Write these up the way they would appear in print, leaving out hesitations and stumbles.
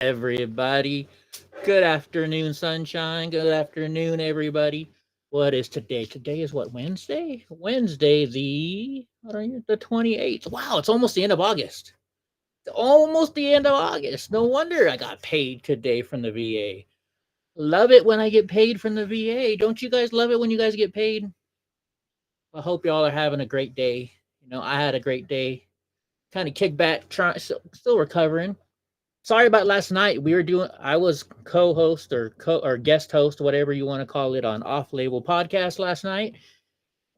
everybody. Good afternoon, sunshine. Good afternoon, everybody. What is today? Today is what, Wednesday? Wednesday, the 28th. Wow, it's almost the end of August. Almost the end of August. No wonder I got paid today from the VA. Love it when I get paid from the VA. Don't you guys love it when you guys get paid? I hope y'all are having a great day. I had a great day. Kind of kick back, still recovering. Sorry about last night. I was co-host or guest host, whatever you want to call it, on Off Label Podcast last night,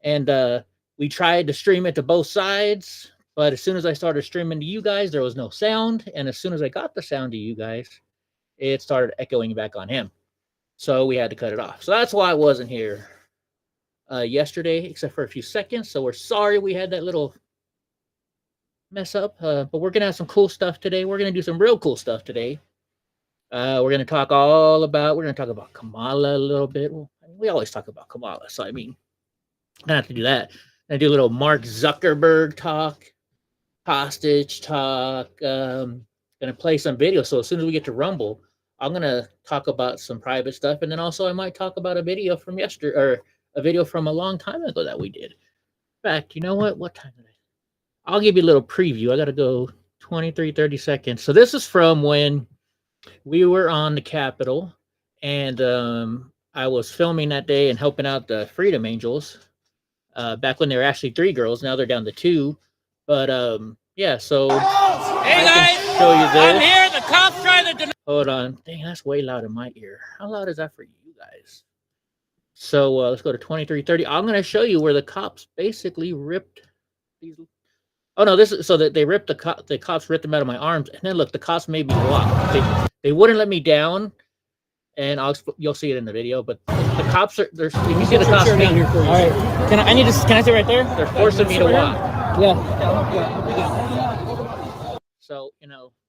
and we tried to stream it to both sides. But as soon as I started streaming to you guys, there was no sound, and as soon as I got the sound to you guys, it started echoing back on him. So we had to cut it off. So that's why I wasn't here yesterday, except for a few seconds. So we're sorry we had that little mess up, but we're gonna have some cool stuff today. We're gonna do some real cool stuff today. We're gonna talk about Kamala a little bit. Well, we always talk about Kamala, so I mean, I have to do that. I do a little Mark Zuckerberg talk, hostage talk. Gonna play some video. So as soon as we get to Rumble, I'm gonna talk about some private stuff, and then also I might talk about a video from yesterday or a video from a long time ago that we did. In fact, you know what? What time is it? I'll give you a little preview. I got to go 23, 30 seconds. So this is from when we were on the Capitol, and I was filming that day and helping out the Freedom Angels. Back when they were actually 3 girls, now they're down to 2. But yeah, so hey guys, show you this. I'm here. The cops trying to. Hold on, dang, that's way loud in my ear. How loud is that for you guys? So let's go to 23:30. I'm going to show you where the cops basically ripped these. Oh no! This is so that they ripped the cops ripped them out of my arms, and then look, the cops made me walk. They wouldn't let me down, and you'll see it in the video. But the cops are there's you see the cops down here for you. All right, can I sit right there? They're forcing me to walk. Yeah. So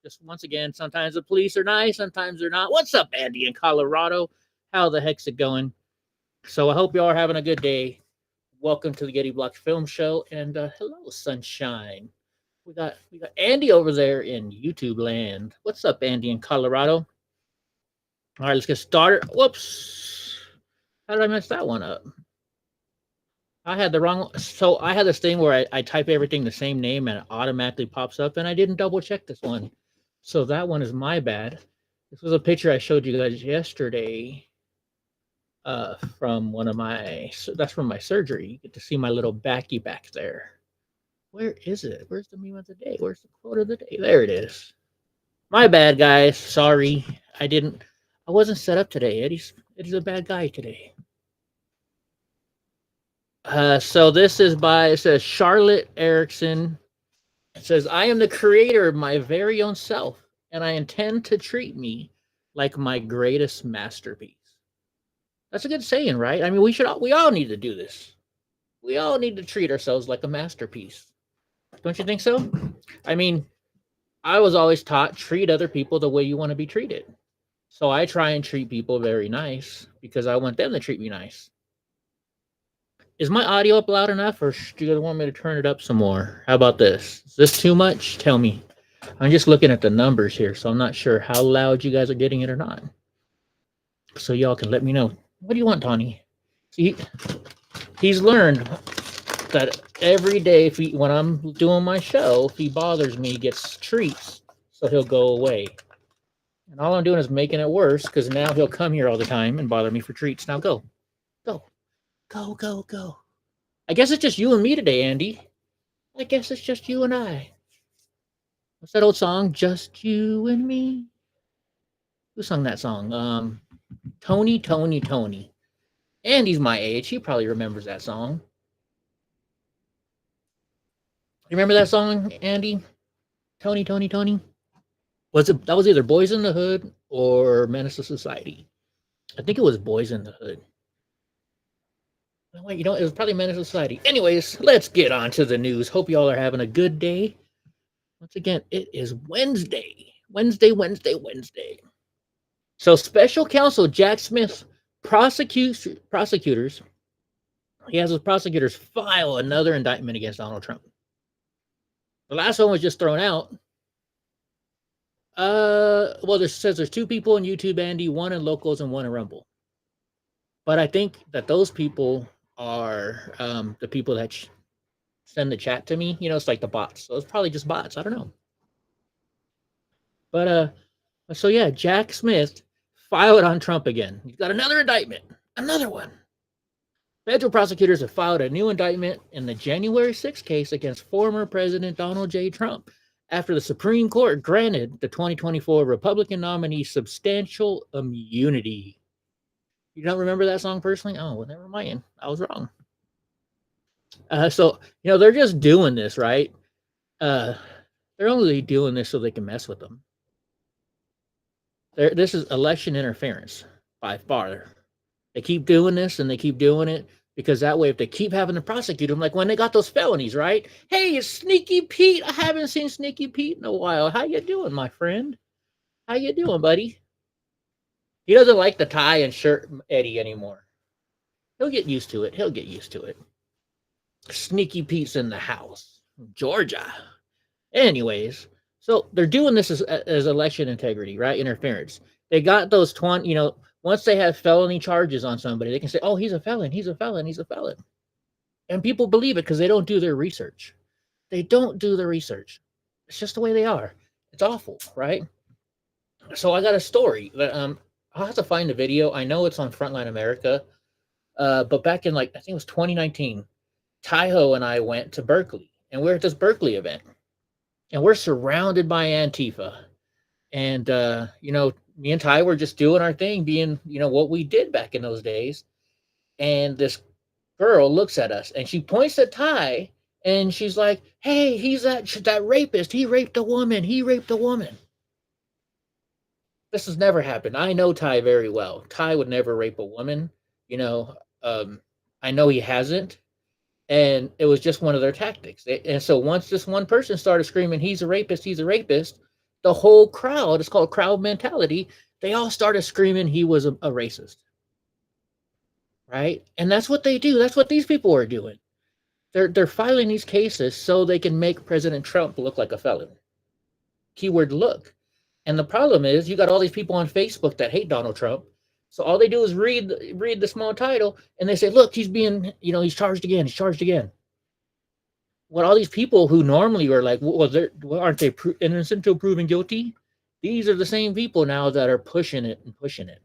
just once again, sometimes the police are nice, sometimes they're not. What's up, Andy in Colorado? How the heck's it going? So I hope y'all are having a good day. Welcome to the Getty Block Film Show, and hello, sunshine. We got Andy over there in YouTube land. What's up, Andy in Colorado? All right, let's get started. Whoops! How did I mess that one up? I had the wrong. So I had this thing where I type everything the same name and it automatically pops up, and I didn't double check this one. So that one is my bad. This was a picture I showed you guys yesterday. From that's from my surgery. You get to see my little backy back there. Where is it? Where's the meme of the day? Where's the quote of the day? There it is. My bad, guys. Sorry. I wasn't set up today. Eddie's a bad guy today. So this is it says Charlotte Erickson. It says, I am the creator of my very own self, and I intend to treat me like my greatest masterpiece. That's a good saying, right? I mean, we all need to do this. We all need to treat ourselves like a masterpiece. Don't you think so? I mean, I was always taught treat other people the way you want to be treated. So I try and treat people very nice because I want them to treat me nice. Is my audio up loud enough, or do you guys want me to turn it up some more? How about this? Is this too much? Tell me. I'm just looking at the numbers here, so I'm not sure how loud you guys are getting it or not. So y'all can let me know. What do you want, Tawny? See, he's learned that every day, when I'm doing my show, if he bothers me, he gets treats, so he'll go away. And all I'm doing is making it worse, because now he'll come here all the time and bother me for treats. Now go. I guess it's just you and me today, Andy. I guess it's just you and I. What's that old song? Just you and me. Who sung that song? Tony. Andy's my age. He probably remembers that song. You remember that song, Andy? Tony. That was either Boys in the Hood or Menace to Society. I think it was Boys in the Hood. Wait, it was probably Menace to Society. Anyways, let's get on to the news. Hope y'all are having a good day. Once again, it is Wednesday. Wednesday. So special counsel Jack Smith prosecutors. He has his prosecutors file another indictment against Donald Trump. The last one was just thrown out. Well, there says there's 2 people in YouTube, Andy, 1 in Locals and 1 in Rumble. But I think that those people are the people that send the chat to me. It's like the bots. So it's probably just bots. I don't know. But so yeah, Jack Smith filed on Trump again. He's got another indictment. Another one. Federal prosecutors have filed a new indictment in the January 6th case against former President Donald J. Trump after the Supreme Court granted the 2024 Republican nominee substantial immunity. You don't remember that song personally? Oh, well, never mind. I was wrong. So, they're just doing this, right? They're only doing this so they can mess with them. This is election interference by far. They keep doing this and they keep doing it because that way, if they keep having to prosecute them, like when they got those felonies, right? Hey, it's Sneaky Pete. I haven't seen Sneaky Pete in a while. How you doing, my friend? How you doing, buddy? He doesn't like the tie and shirt Eddie anymore. He'll get used to it. He'll get used to it. Sneaky Pete's in the house. Georgia. Anyways, so they're doing this as election integrity, right? Interference. They got those 20, once they have felony charges on somebody, they can say, oh, he's a felon, he's a felon, he's a felon. And people believe it because they don't do their research. They don't do the research. It's just the way they are. It's awful, right? So I got a story that I'll have to find the video. I know it's on Frontline America. But back in I think it was 2019, Taiho and I went to Berkeley, and we're at this Berkeley event. And we're surrounded by Antifa. And me and Ty were just doing our thing, being, what we did back in those days. And this girl looks at us and she points at Ty and she's like, hey, he's that rapist. He raped a woman. He raped a woman. This has never happened. I know Ty very well. Ty would never rape a woman. I know he hasn't. And it was just one of their tactics. And so once this one person started screaming, he's a rapist, the whole crowd, it's called crowd mentality, they all started screaming he was a racist. Right? And that's what they do. That's what these people are doing. They're filing these cases so they can make President Trump look like a felon. Keyword look. And the problem is you got all these people on Facebook that hate Donald Trump. So all they do is read the small title and they say, look, he's being, he's charged again. He's charged again. What all these people who normally are like, well, aren't they innocent until proven guilty? These are the same people now that are pushing it and pushing it.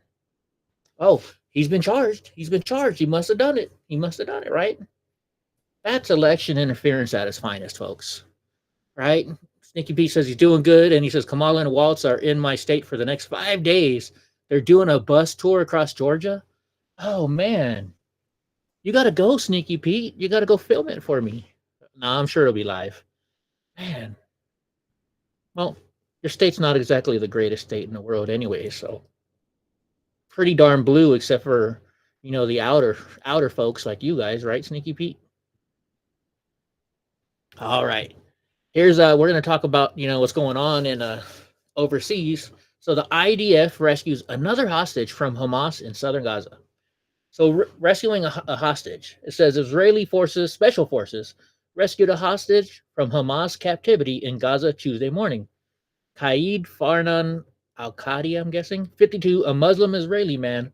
Oh, he's been charged. He's been charged. He must have done it. He must have done it, right? That's election interference at its finest, folks. Right? Sneaky Pete says he's doing good. And he says Kamala and Waltz are in my state for the next 5 days. They're doing a bus tour across Georgia. Oh, man. You got to go, Sneaky Pete. You got to go film it for me. No, I'm sure it'll be live. Man. Well, your state's not exactly the greatest state in the world anyway, so pretty darn blue except for, the outer folks like you guys, right, Sneaky Pete? All right. Here's we're going to talk about, what's going on in overseas. So the IDF rescues another hostage from Hamas in southern Gaza. So rescuing a hostage. It says Israeli forces, special forces, rescued a hostage from Hamas captivity in Gaza Tuesday morning. Qaid Farnan al-Qadi, I'm guessing, 52, a Muslim Israeli man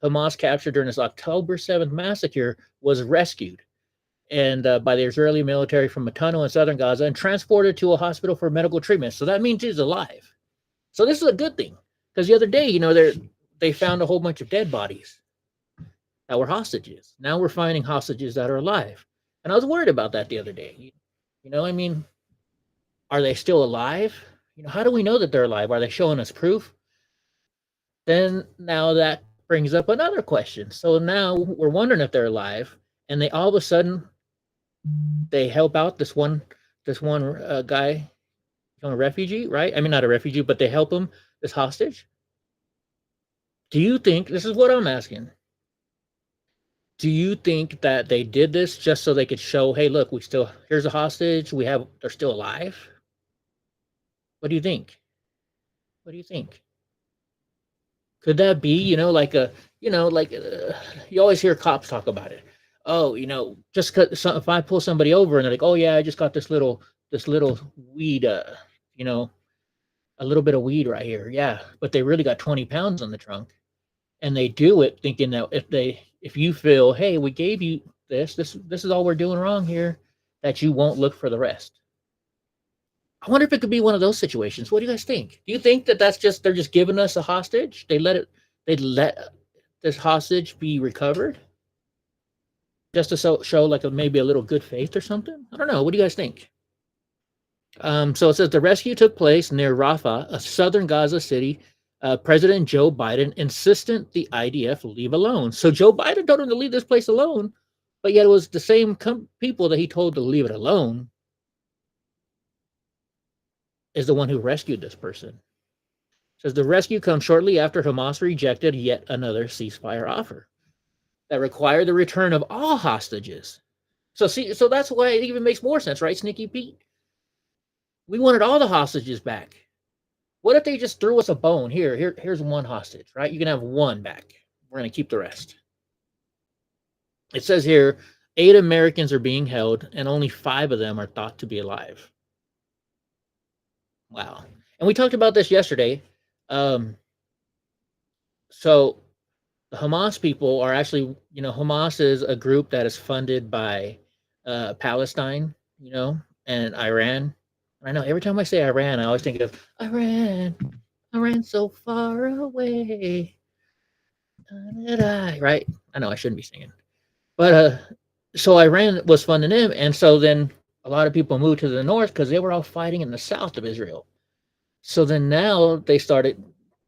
Hamas captured during this October 7th massacre, was rescued and by the Israeli military from a tunnel in southern Gaza and transported to a hospital for medical treatment. So that means he's alive. So this is a good thing because the other day, they found a whole bunch of dead bodies that were hostages. Now we're finding hostages that are alive. And I was worried about that the other day. Are they still alive? How do we know that they're alive? Are they showing us proof? Then now that brings up another question. So now we're wondering if they're alive, and they all of a sudden they help out this one guy, a refugee, right? I mean, not a refugee, but they help him, this hostage. Do you think, this is what I'm asking, do you think that they did this just so they could show, hey, look, here's a hostage, they're still alive? What do you think? What do you think? Could that be, you always hear cops talk about it. Oh, just if I pull somebody over and they're like, oh yeah, I just got this little weed, a little bit of weed right here. Yeah, but they really got 20 pounds on the trunk. And they do it thinking that if you feel, hey, we gave you this is all we're doing wrong here, that you won't look for the rest. I wonder if it could be one of those situations. What do you guys think? Do you think that that's just they're just giving us a hostage? They let this hostage be recovered just to show like maybe a little good faith or something. I don't know. What do you guys think? So it says the rescue took place near Rafah, a southern Gaza city. President Joe Biden insisted the IDF leave alone. So Joe Biden told him to leave this place alone, but yet it was the same people that he told to leave it alone is the one who rescued this person. It says the rescue comes shortly after Hamas rejected yet another ceasefire offer that required the return of all hostages. So that's why it even makes more sense, right, Sneaky Pete? We wanted all the hostages back. What if they just threw us a bone? Here's one hostage, right? You can have one back. We're going to keep the rest. It says here, 8 Americans are being held, and only 5 of them are thought to be alive. Wow. And we talked about this yesterday. So the Hamas people are actually, Hamas is a group that is funded by Palestine, and Iran. I know every time I say Iran, I always think of Iran so far away. Right? I know I shouldn't be singing. But so Iran was funding them, and so then a lot of people moved to the north because they were all fighting in the south of Israel. So then now they started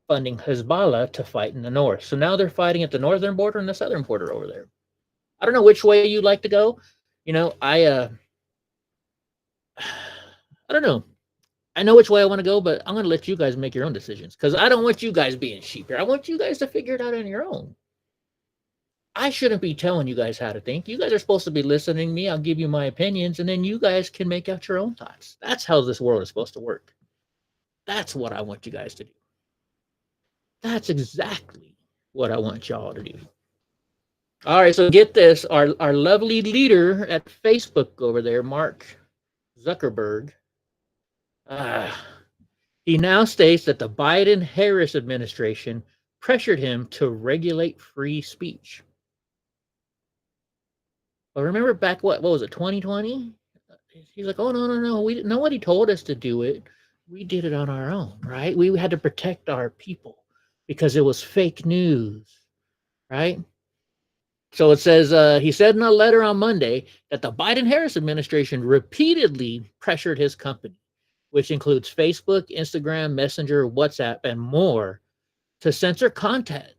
funding Hezbollah to fight in the north. So now they're fighting at the northern border and the southern border over there. I don't know which way you'd like to go. I don't know. I know which way I want to go, but I'm going to let you guys make your own decisions because I don't want you guys being sheep here. I want you guys to figure it out on your own. I shouldn't be telling you guys how to think. You guys are supposed to be listening to me. I'll give you my opinions, and then you guys can make out your own thoughts. That's how this world is supposed to work. That's what I want you guys to do. That's exactly what I want y'all to do. All right, so get this. Our lovely leader at Facebook over there, Mark Zuckerberg, he now states that the Biden-Harris administration pressured him to regulate free speech. But remember back, what was it, 2020? He's like, oh, no. Nobody told us to do it. We did it on our own, right? We had to protect our people because it was fake news, right? So it says, he said in a letter on Monday that the Biden-Harris administration repeatedly pressured his company, which includes Facebook, Instagram, Messenger, WhatsApp, and more, to censor content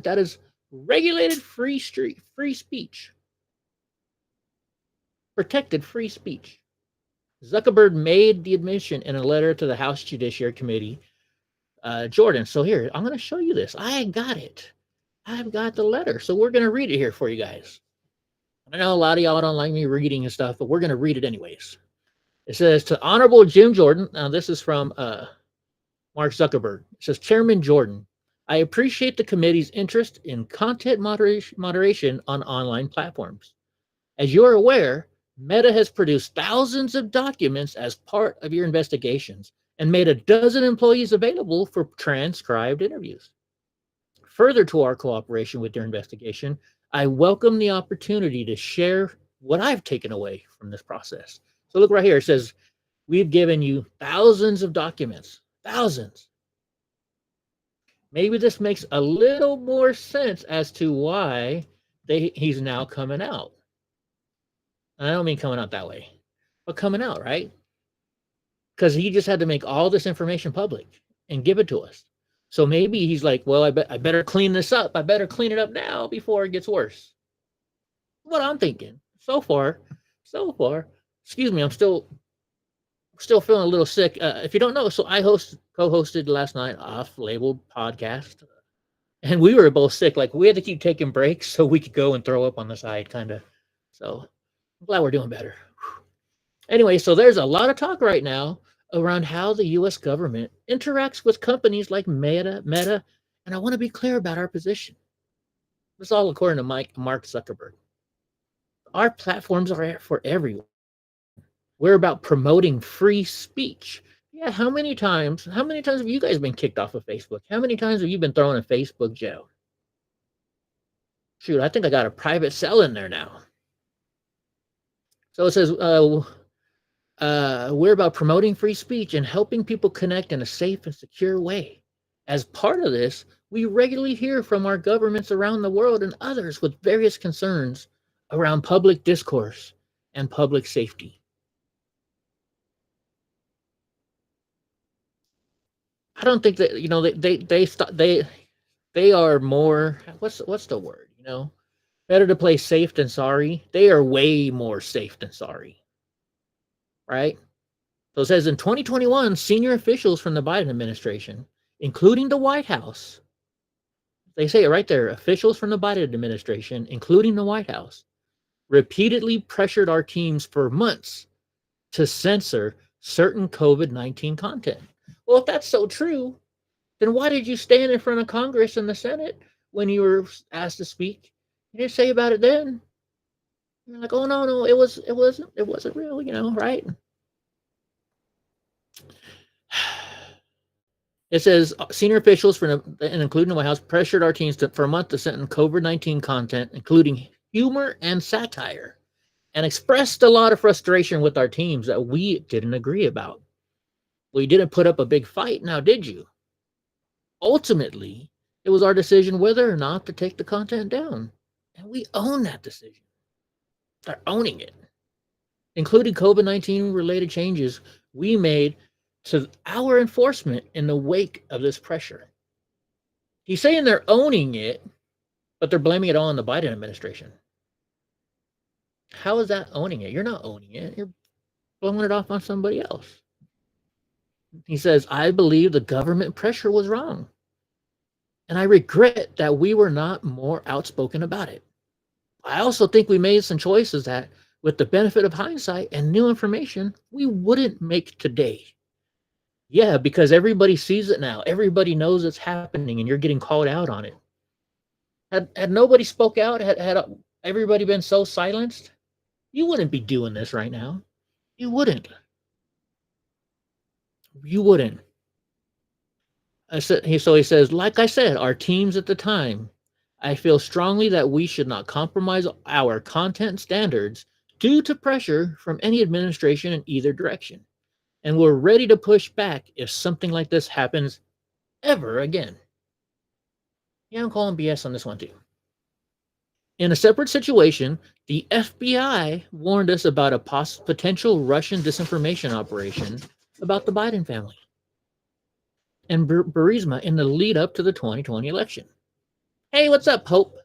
that is regulated free speech, protected free speech. Zuckerberg made the admission in a letter to the House Judiciary Committee, Jordan. So here, I'm going to show you this. I got it. I've got the letter. So we're going to read it here for you guys. I know a lot of y'all don't like me reading and stuff, but we're going to read it anyways. It says, to Honorable Jim Jordan. Now, this is from Mark Zuckerberg. It says, Chairman Jordan, I appreciate the committee's interest in content moderation on online platforms. As you're aware, Meta has produced thousands of documents as part of your investigations and made a dozen employees available for transcribed interviews. Further to our cooperation with your investigation, I welcome the opportunity to share what I've taken away from this process. So look right here. It says, we've given you thousands of documents. Thousands. Maybe this makes a little more sense as to why he's now coming out. And I don't mean coming out that way, but coming out, right? Because he just had to make all this information public and give it to us. So maybe he's like, well, I better clean this up. I better clean it up now before it gets worse. What I'm thinking. So far, excuse me, I'm still feeling a little sick. If you don't know, so I co-hosted last night Off-Labeled podcast. And we were both sick. Like, we had to keep taking breaks so we could go and throw up on the side, kind of. So I'm glad we're doing better. Anyway, so there's a lot of talk right now around how the U.S. government interacts with companies like Meta, and I want to be clear about our position. This is all according to Mark Zuckerberg. Our platforms are for everyone. We're about promoting free speech. Yeah, how many times? How many times have you guys been kicked off of Facebook? How many times have you been thrown in Facebook jail? Shoot, I think I got a private cell in there now. So it says, we're about promoting free speech and helping people connect in a safe and secure way. As part of this, we regularly hear from our governments around the world and others with various concerns around public discourse and public safety. I don't think that they are more, what's the word, better to play safe than sorry. They are way more safe than sorry, right? So it says in 2021, senior officials from the Biden administration, including the White House, they say it right there, officials from the Biden administration, including the White House, repeatedly pressured our teams for months to censor certain COVID-19 content. Well, if that's so true, then why did you stand in front of Congress and the Senate when you were asked to speak? You didn't say about it then. You're like, oh no, it wasn't real, right? It says senior officials and including the White House pressured our teams for a month to send in COVID-19 content, including humor and satire, and expressed a lot of frustration with our teams that we didn't agree about. Well, you didn't put up a big fight, now did you? Ultimately, it was our decision whether or not to take the content down, and we own that decision. They're owning it, including COVID-19 related changes we made to our enforcement in the wake of this pressure. He's saying they're owning it, but they're blaming it all on the Biden administration. How is that owning it? You're not owning it. You're blowing it off on somebody else. He says, I believe the government pressure was wrong. And I regret that we were not more outspoken about it. I also think we made some choices that, with the benefit of hindsight and new information, we wouldn't make today. Yeah, because everybody sees it now. Everybody knows it's happening and you're getting called out on it. Had nobody spoke out, had everybody been so silenced, you wouldn't be doing this right now. You wouldn't. You wouldn't. So he says, like I said, our teams at the time, I feel strongly that we should not compromise our content standards due to pressure from any administration in either direction. And we're ready to push back if something like this happens ever again. Yeah, I'm calling BS on this one too. In a separate situation, the FBI warned us about a potential Russian disinformation operation about the Biden family and Burisma in the lead up to the 2020 election. Hey, what's up, Hope?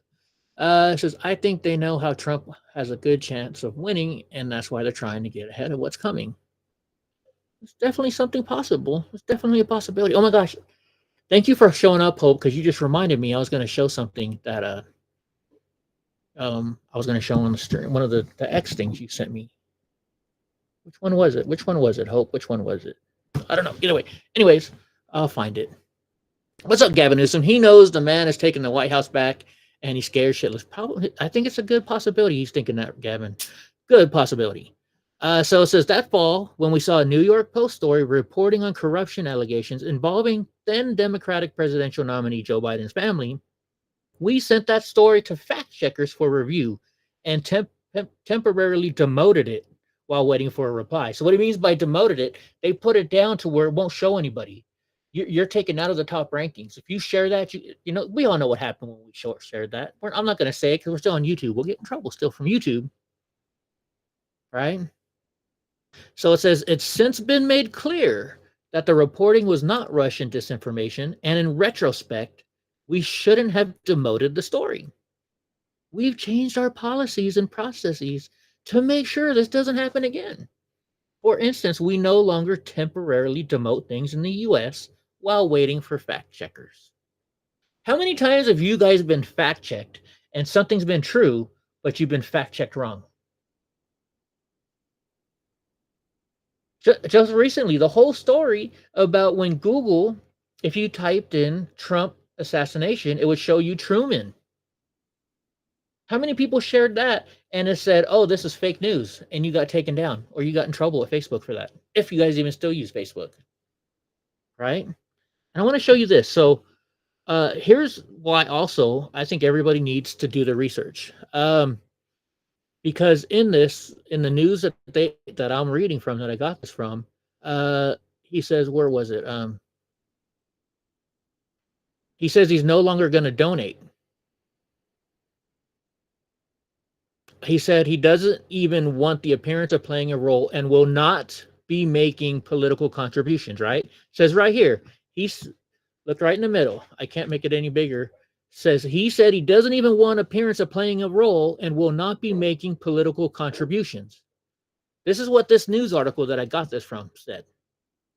It says, I think they know how Trump has a good chance of winning, and that's why they're trying to get ahead of what's coming. It's definitely something possible. It's definitely a possibility. Oh my gosh. Thank you for showing up, Hope, because you just reminded me I was going to show something that I was going to show on the stream, one of the X things you sent me. Which one was it? Which one was it, Hope? Which one was it? I don't know. Either way. Anyways, I'll find it. What's up, Gavin Newsom? He knows the man is taking the White House back and he's scared shitless. Probably, I think it's a good possibility he's thinking that, Gavin. Good possibility. So it says that fall, when we saw a New York Post story reporting on corruption allegations involving then Democratic presidential nominee Joe Biden's family, we sent that story to fact checkers for review and temporarily demoted it while waiting for a reply. So what he means by demoted it, they put it down to where it won't show anybody. You're taken out of the top rankings. If you share that, we all know what happened when we shared that. I'm not going to say it because we're still on YouTube. We'll get in trouble still from YouTube, right? So it says it's since been made clear that the reporting was not Russian disinformation, and in retrospect, we shouldn't have demoted the story. We've changed our policies and processes to make sure this doesn't happen again. For instance, we no longer temporarily demote things in the US while waiting for fact checkers. How many times have you guys been fact checked and something's been true, but you've been fact checked wrong? Just recently, the whole story about when Google, if you typed in Trump assassination, it would show you Truman. How many people shared that and it said, oh, this is fake news, and you got taken down or you got in trouble with Facebook for that? If you guys even still use Facebook. right? And I want to show you this. So here's why also I think everybody needs to do the research. Because in the news that I'm reading from, that I got this from, he says, where was it? He says he's no longer going to donate. He said he doesn't even want the appearance of playing a role and will not be making political contributions, right? Says right here, he's looked right in the middle. I can't make it any bigger. Says he said he doesn't even want appearance of playing a role and will not be making political contributions. This is what this news article that I got this from said.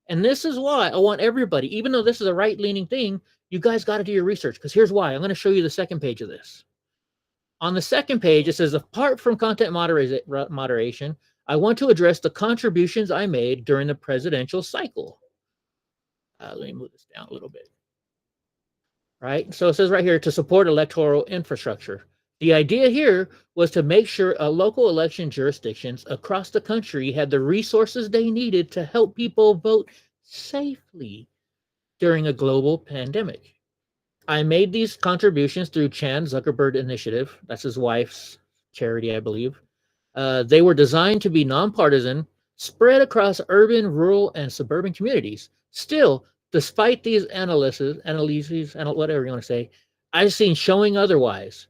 And this is why I want everybody, even though this is a right-leaning thing, you guys got to do your research, because here's why. I'm going to show you the second page of this. On the second page, it says, apart from content moderation, I want to address the contributions I made during the presidential cycle. Let me move this down a little bit. Right? So it says right here, to support electoral infrastructure. The idea here was to make sure local election jurisdictions across the country had the resources they needed to help people vote safely during a global pandemic. I made these contributions through Chan Zuckerberg Initiative. That's his wife's charity, I believe. They were designed to be nonpartisan, spread across urban, rural, and suburban communities. Still, despite these analyses, whatever you want to say, I've seen showing otherwise.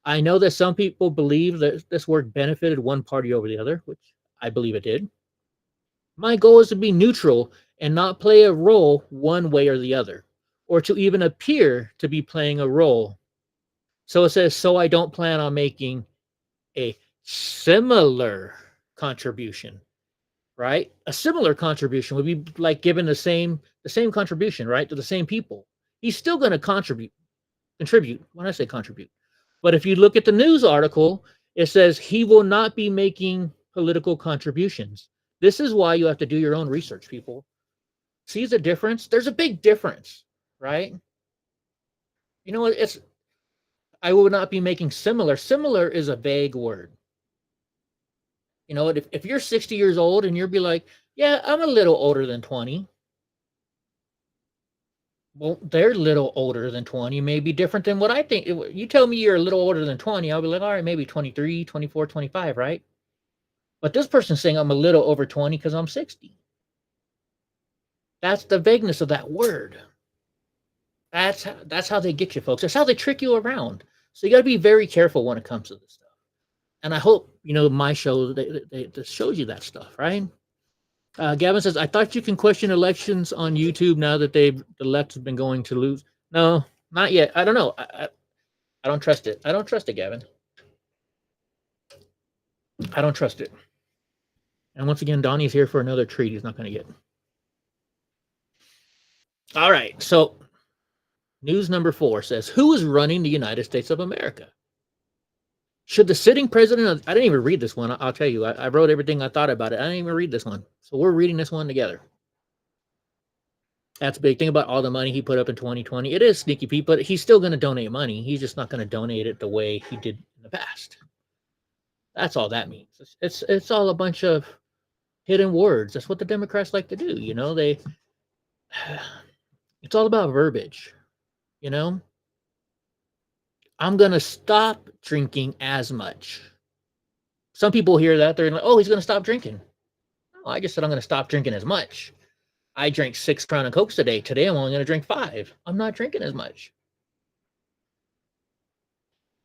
I know that some people believe that this work benefited one party over the other, which I believe it did. My goal is to be neutral and not play a role one way or the other, or to even appear to be playing a role. So it says, so I don't plan on making a similar contribution, right? A similar contribution would be like giving the same contribution, right, to the same people. He's still going to contribute. When I say contribute, but if you look at the news article, it says he will not be making political contributions. This is why you have to do your own research, people. See the difference? There's a big difference, right? You know what? I will not be making similar. Similar is a vague word. You know, if you're 60 years old and you'll be like, yeah, I'm a little older than 20. Well, they're a little older than 20, may be different than what I think. You tell me you're a little older than 20, I'll be like, all right, maybe 23, 24, 25, right? But this person's saying I'm a little over 20 because I'm 60. That's the vagueness of that word. That's how they get you, folks. That's how they trick you around. So you got to be very careful when it comes to this stuff. And I hope, my show that shows you that stuff, right? Gavin says, I thought you can question elections on YouTube now that the left has been going to lose. No, not yet. I don't know. I don't trust it. I don't trust it, Gavin. I don't trust it. And once again, Donnie's here for another treat he's not going to get. All right. So news number 4 says, who is running the United States of America? Should the sitting president, I didn't even read this one. I'll tell you, I wrote everything I thought about it. I didn't even read this one. So we're reading this one together. That's a big thing about all the money he put up in 2020. It is sneaky Pete, but he's still going to donate money. He's just not going to donate it the way he did in the past. That's all that means. It's all a bunch of hidden words. That's what the Democrats like to do. It's all about verbiage. I'm going to stop drinking as much. Some people hear that. They're like, oh, he's going to stop drinking. No, I just said I'm going to stop drinking as much. I drank 6 Crown and Cokes today. Today, I'm only going to drink 5. I'm not drinking as much.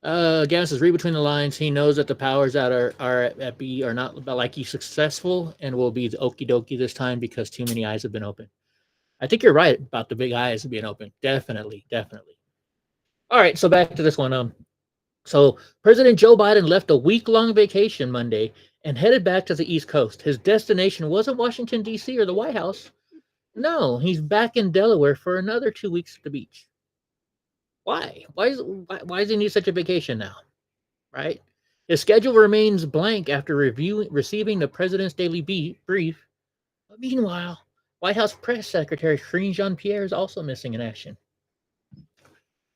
Gavin says, read between the lines. He knows that the powers that are at B are not like you successful and will be the okie dokie this time because too many eyes have been opened. I think you're right about the big eyes being open. Definitely. All right, so back to this one. So President Joe Biden left a week-long vacation Monday and headed back to the East Coast. His destination wasn't Washington, D.C. or the White House. No, he's back in Delaware for another 2 weeks at the beach. Why? Why does he need such a vacation now? Right? His schedule remains blank after receiving the president's daily brief. But meanwhile, White House Press Secretary Karine Jean-Pierre is also missing in action.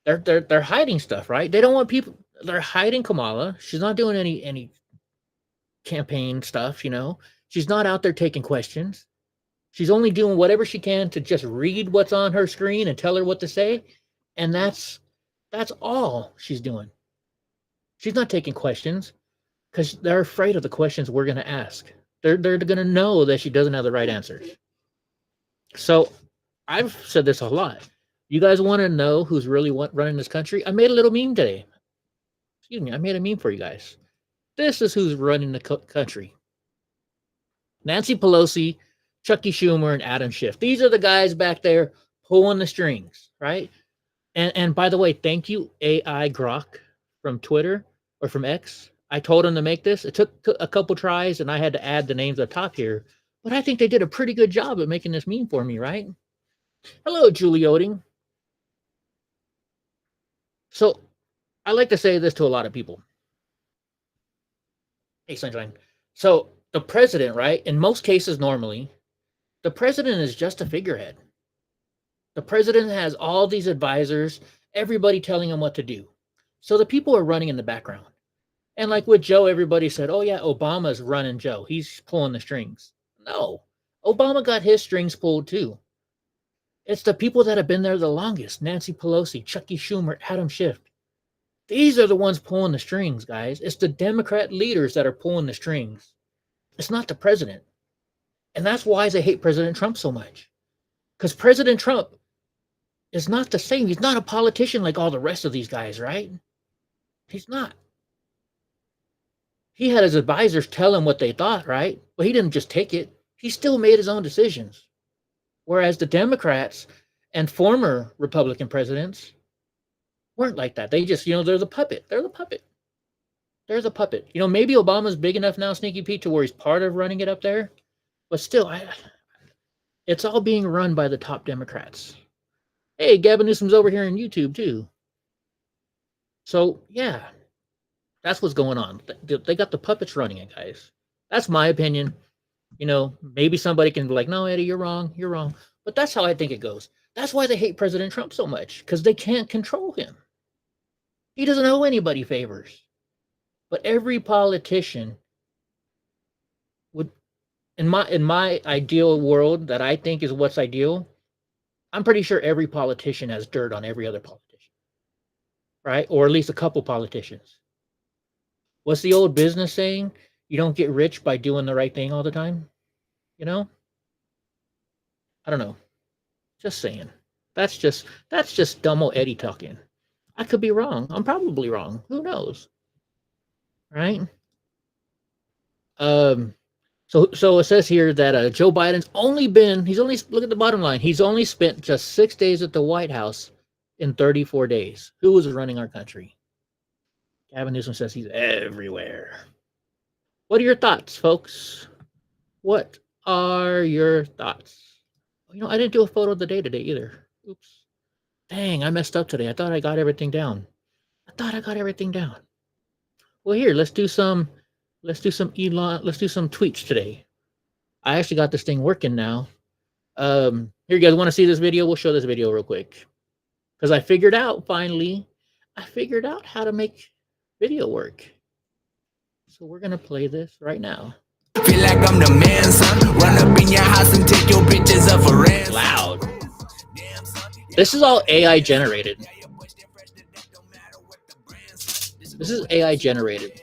They're hiding stuff, right? They don't want people. They're hiding Kamala. She's not doing any campaign stuff. She's not out there taking questions. She's only doing whatever she can to just read what's on her screen and tell her what to say. And that's all she's doing. She's not taking questions because they're afraid of the questions we're going to ask. They're going to know that she doesn't have the right answers. So I've said this a lot. You guys want to know who's really running this country? I made a little meme today. Excuse me, I made a meme for you guys. This is who's running the country. Nancy Pelosi, Chucky Schumer, and Adam Schiff. These are the guys back there pulling the strings, right? And by the way, thank you, AI Grok from Twitter or from X. I told them to make this. It took a couple tries, and I had to add the names at the top here. But I think they did a pretty good job at making this meme for me, right? Hello, Julie Oding. So I like to say this to a lot of people. Hey, Sunshine. So the president, right? In most cases, normally, the president is just a figurehead. The president has all these advisors, everybody telling him what to do. So the people are running in the background. And like with Joe, everybody said, oh yeah, Obama's running Joe. He's pulling the strings. No, Obama got his strings pulled too. It's the people that have been there the longest. Nancy Pelosi, Chucky Schumer, Adam Schiff. These are the ones pulling the strings, guys. It's the Democrat leaders that are pulling the strings. It's not the president. And that's why they hate President Trump so much. Because President Trump is not the same. He's not a politician like all the rest of these guys, right? He's not. He had his advisors tell him what they thought, right? But he didn't just take it. He still made his own decisions. Whereas the Democrats and former Republican presidents weren't like that. They just, they're the puppet. They're the puppet. They're the puppet. Maybe Obama's big enough now, Sneaky Pete, to where he's part of running it up there. But still, it's all being run by the top Democrats. Hey, Gavin Newsom's over here on YouTube, too. So, yeah, that's what's going on. They got the puppets running it, guys. That's my opinion. Maybe somebody can be like, no, Eddie, you're wrong. You're wrong. But that's how I think it goes. That's why they hate President Trump so much, because they can't control him. He doesn't owe anybody favors. But every politician would, in my ideal world that I think is what's ideal, I'm pretty sure every politician has dirt on every other politician, right? Or at least a couple politicians. What's the old business saying? You don't get rich by doing the right thing all the time. I don't know. Just saying. That's just dumb old Eddie talking. I could be wrong. I'm probably wrong. Who knows? Right? So it says here that Joe Biden's look at the bottom line. He's only spent just 6 days at the White House in 34 days. Who is running our country? Gavin Newsom says he's everywhere. What are your thoughts, folks? What are your thoughts? I didn't do a photo of the day today either. Oops. Dang, I messed up today. I thought I got everything down. Well, here, let's do some tweets today. I actually got this thing working now. Here, you guys want to see this video? We'll show this video real quick. Because I figured out how to make video work. So we're going to play this right now. Feel like I'm the man, son. Run up in your house and take your pictures up for ransom. Loud. This is all AI generated. This is AI generated.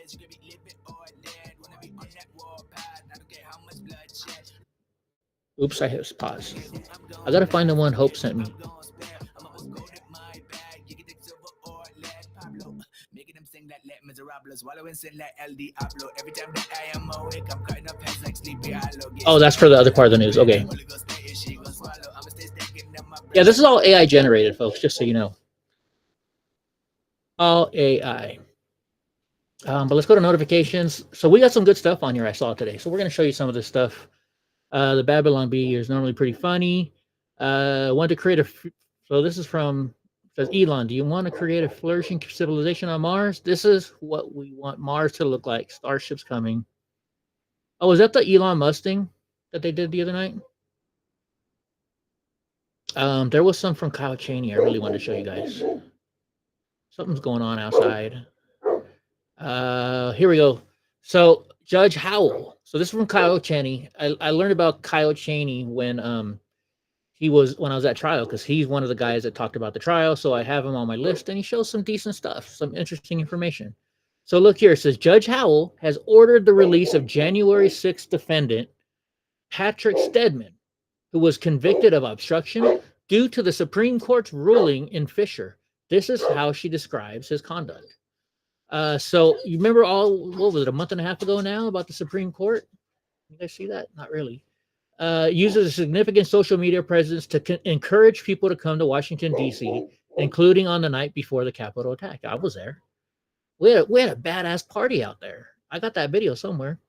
Oops, I hit pause. I gotta find the one Hope sent me. Oh, that's for the other part of the news. Okay. Yeah, this is all AI generated, folks, just so you know. All AI. But let's go to notifications. So we got some good stuff on here I saw today. So we're going to show you some of this stuff. The Babylon Bee is normally pretty funny. Want to create so this is from, says Elon, do you want to create a flourishing civilization on Mars? This is what we want Mars to look like. Starships coming. Oh, is that the Elon Musk thing that they did the other night? There was some from Kyle Chaney I really wanted to show you guys. Something's going on outside. Here we go. So Judge Howell So this is from Kyle Cheney. I learned about Kyle Cheney when when I was at trial, because he's one of the guys that talked about the trial. So I have him on my list, and he shows some decent stuff, some interesting information. So look here, it says Judge Howell has ordered the release of January 6th defendant Patrick Stedman, who was convicted of obstruction due to the Supreme Court's ruling in Fisher. This is how she describes his conduct. So you remember what was it, a month and a half ago now, about the Supreme Court? You guys see that? Not really. Uses a significant social media presence to encourage people to come to Washington, D.C., including on the night before the Capitol attack. I was there. We had a badass party out there. I got that video somewhere.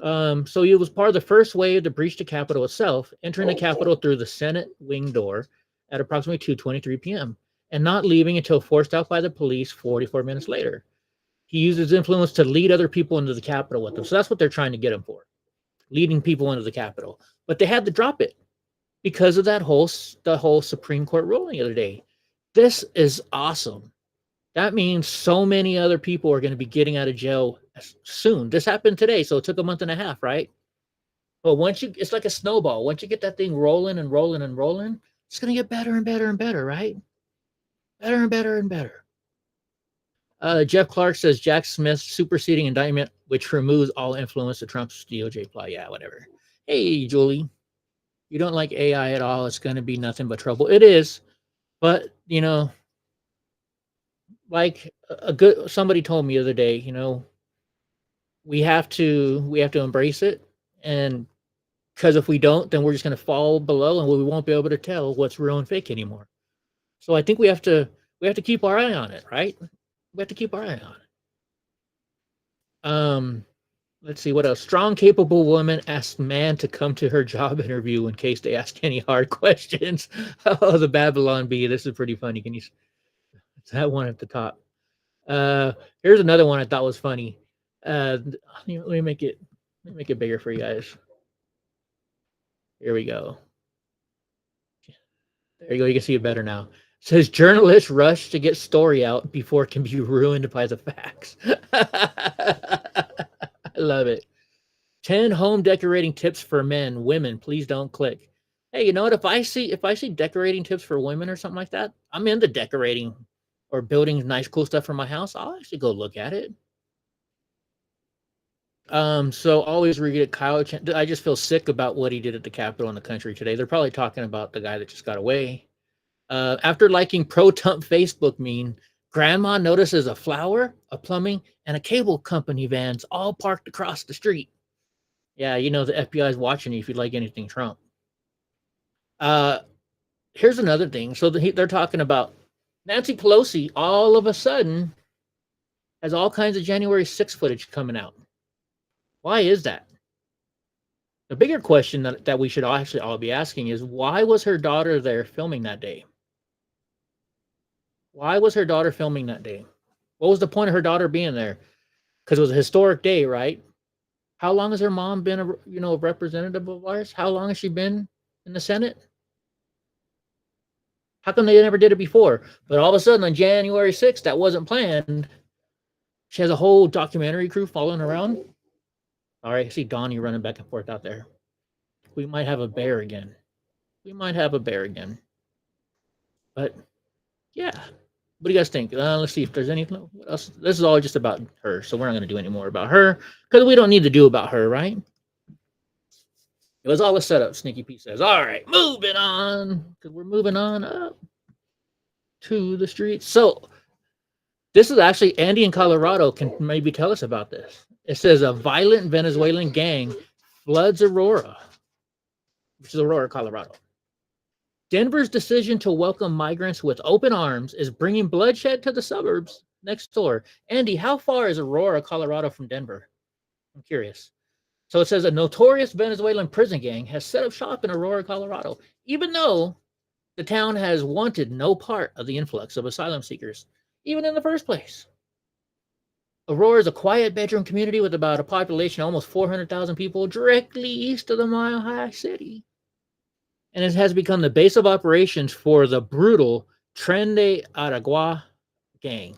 So it was part of the first wave to breach the Capitol itself, entering the Capitol through the Senate wing door at approximately 2:23 p.m. and not leaving until forced out by the police 44 minutes later. He uses influence to lead other people into the Capitol with him. So that's what they're trying to get him for, leading people into the Capitol. But they had to drop it because of the whole Supreme Court ruling the other day. This is awesome. That means so many other people are going to be getting out of jail soon. This happened today, so it took a month and a half, right? But it's like a snowball. Once you get that thing rolling and rolling and rolling, it's going to get better and better and better, right? Better and better and better. Jeff Clark says Jack Smith's superseding indictment, which removes all influence of Trump's DOJ plot. Yeah, whatever. Hey, Julie, you don't like AI at all. It's going to be nothing but trouble. It is, but like somebody told me the other day, we have to embrace it, and because if we don't, then we're just going to fall below, and we won't be able to tell what's real and fake anymore. So I think we have to keep our eye on it, right? We have to keep our eye on it. Let's see what else. Strong, capable woman asks man to come to her job interview in case they ask any hard questions. Oh, the Babylon Bee. This is pretty funny. Can you? It's that one at the top. Here's another one I thought was funny. Let me make it bigger for you guys. Here we go. There you go. You can see it better now. It says journalists rush to get story out before it can be ruined by the facts. I love it. 10 home decorating tips for men. Women, please don't click. Hey, you know what? If I see decorating tips for women or something like that, I'm into decorating or building nice, cool stuff for my house. I'll actually go look at it. So always read it. Kyle, I just feel sick about what he did at the Capitol in the country today. They're probably talking about the guy that just got away. After liking pro-Trump Facebook meme, grandma notices a flower, a plumbing, and a cable company vans all parked across the street. Yeah, the FBI is watching you if you like anything Trump. Here's another thing. So they're talking about Nancy Pelosi all of a sudden has all kinds of January 6th footage coming out. Why is that? The bigger question that we should actually all be asking is, why was her daughter there filming that day? Why was her daughter filming that day? What was the point of her daughter being there? Because it was a historic day, right? How long has her mom been a representative of ours? How long has she been in the Senate? How come they never did it before? But all of a sudden on January 6th, that wasn't planned. She has a whole documentary crew following around. All right, I see Donnie running back and forth out there. We might have a bear again. But yeah, what do you guys think? Let's see if there's anything else. This is all just about her, so we're not going to do any more about her because we don't need to do about her, right? It was all a setup, Sneaky Pete says. All right, moving on, because we're moving on up to the streets. So this is actually Andy in Colorado can maybe tell us about this. It says a violent Venezuelan gang floods Aurora, which is Aurora, Colorado. Denver's decision to welcome migrants with open arms is bringing bloodshed to the suburbs next door. Andy, how far is Aurora, Colorado from Denver? I'm curious. So it says a notorious Venezuelan prison gang has set up shop in Aurora, Colorado, even though the town has wanted no part of the influx of asylum seekers, even in the first place. Aurora is a quiet bedroom community with about a population of almost 400,000 people directly east of the Mile High City. And it has become the base of operations for the brutal Tren de Aragua gang,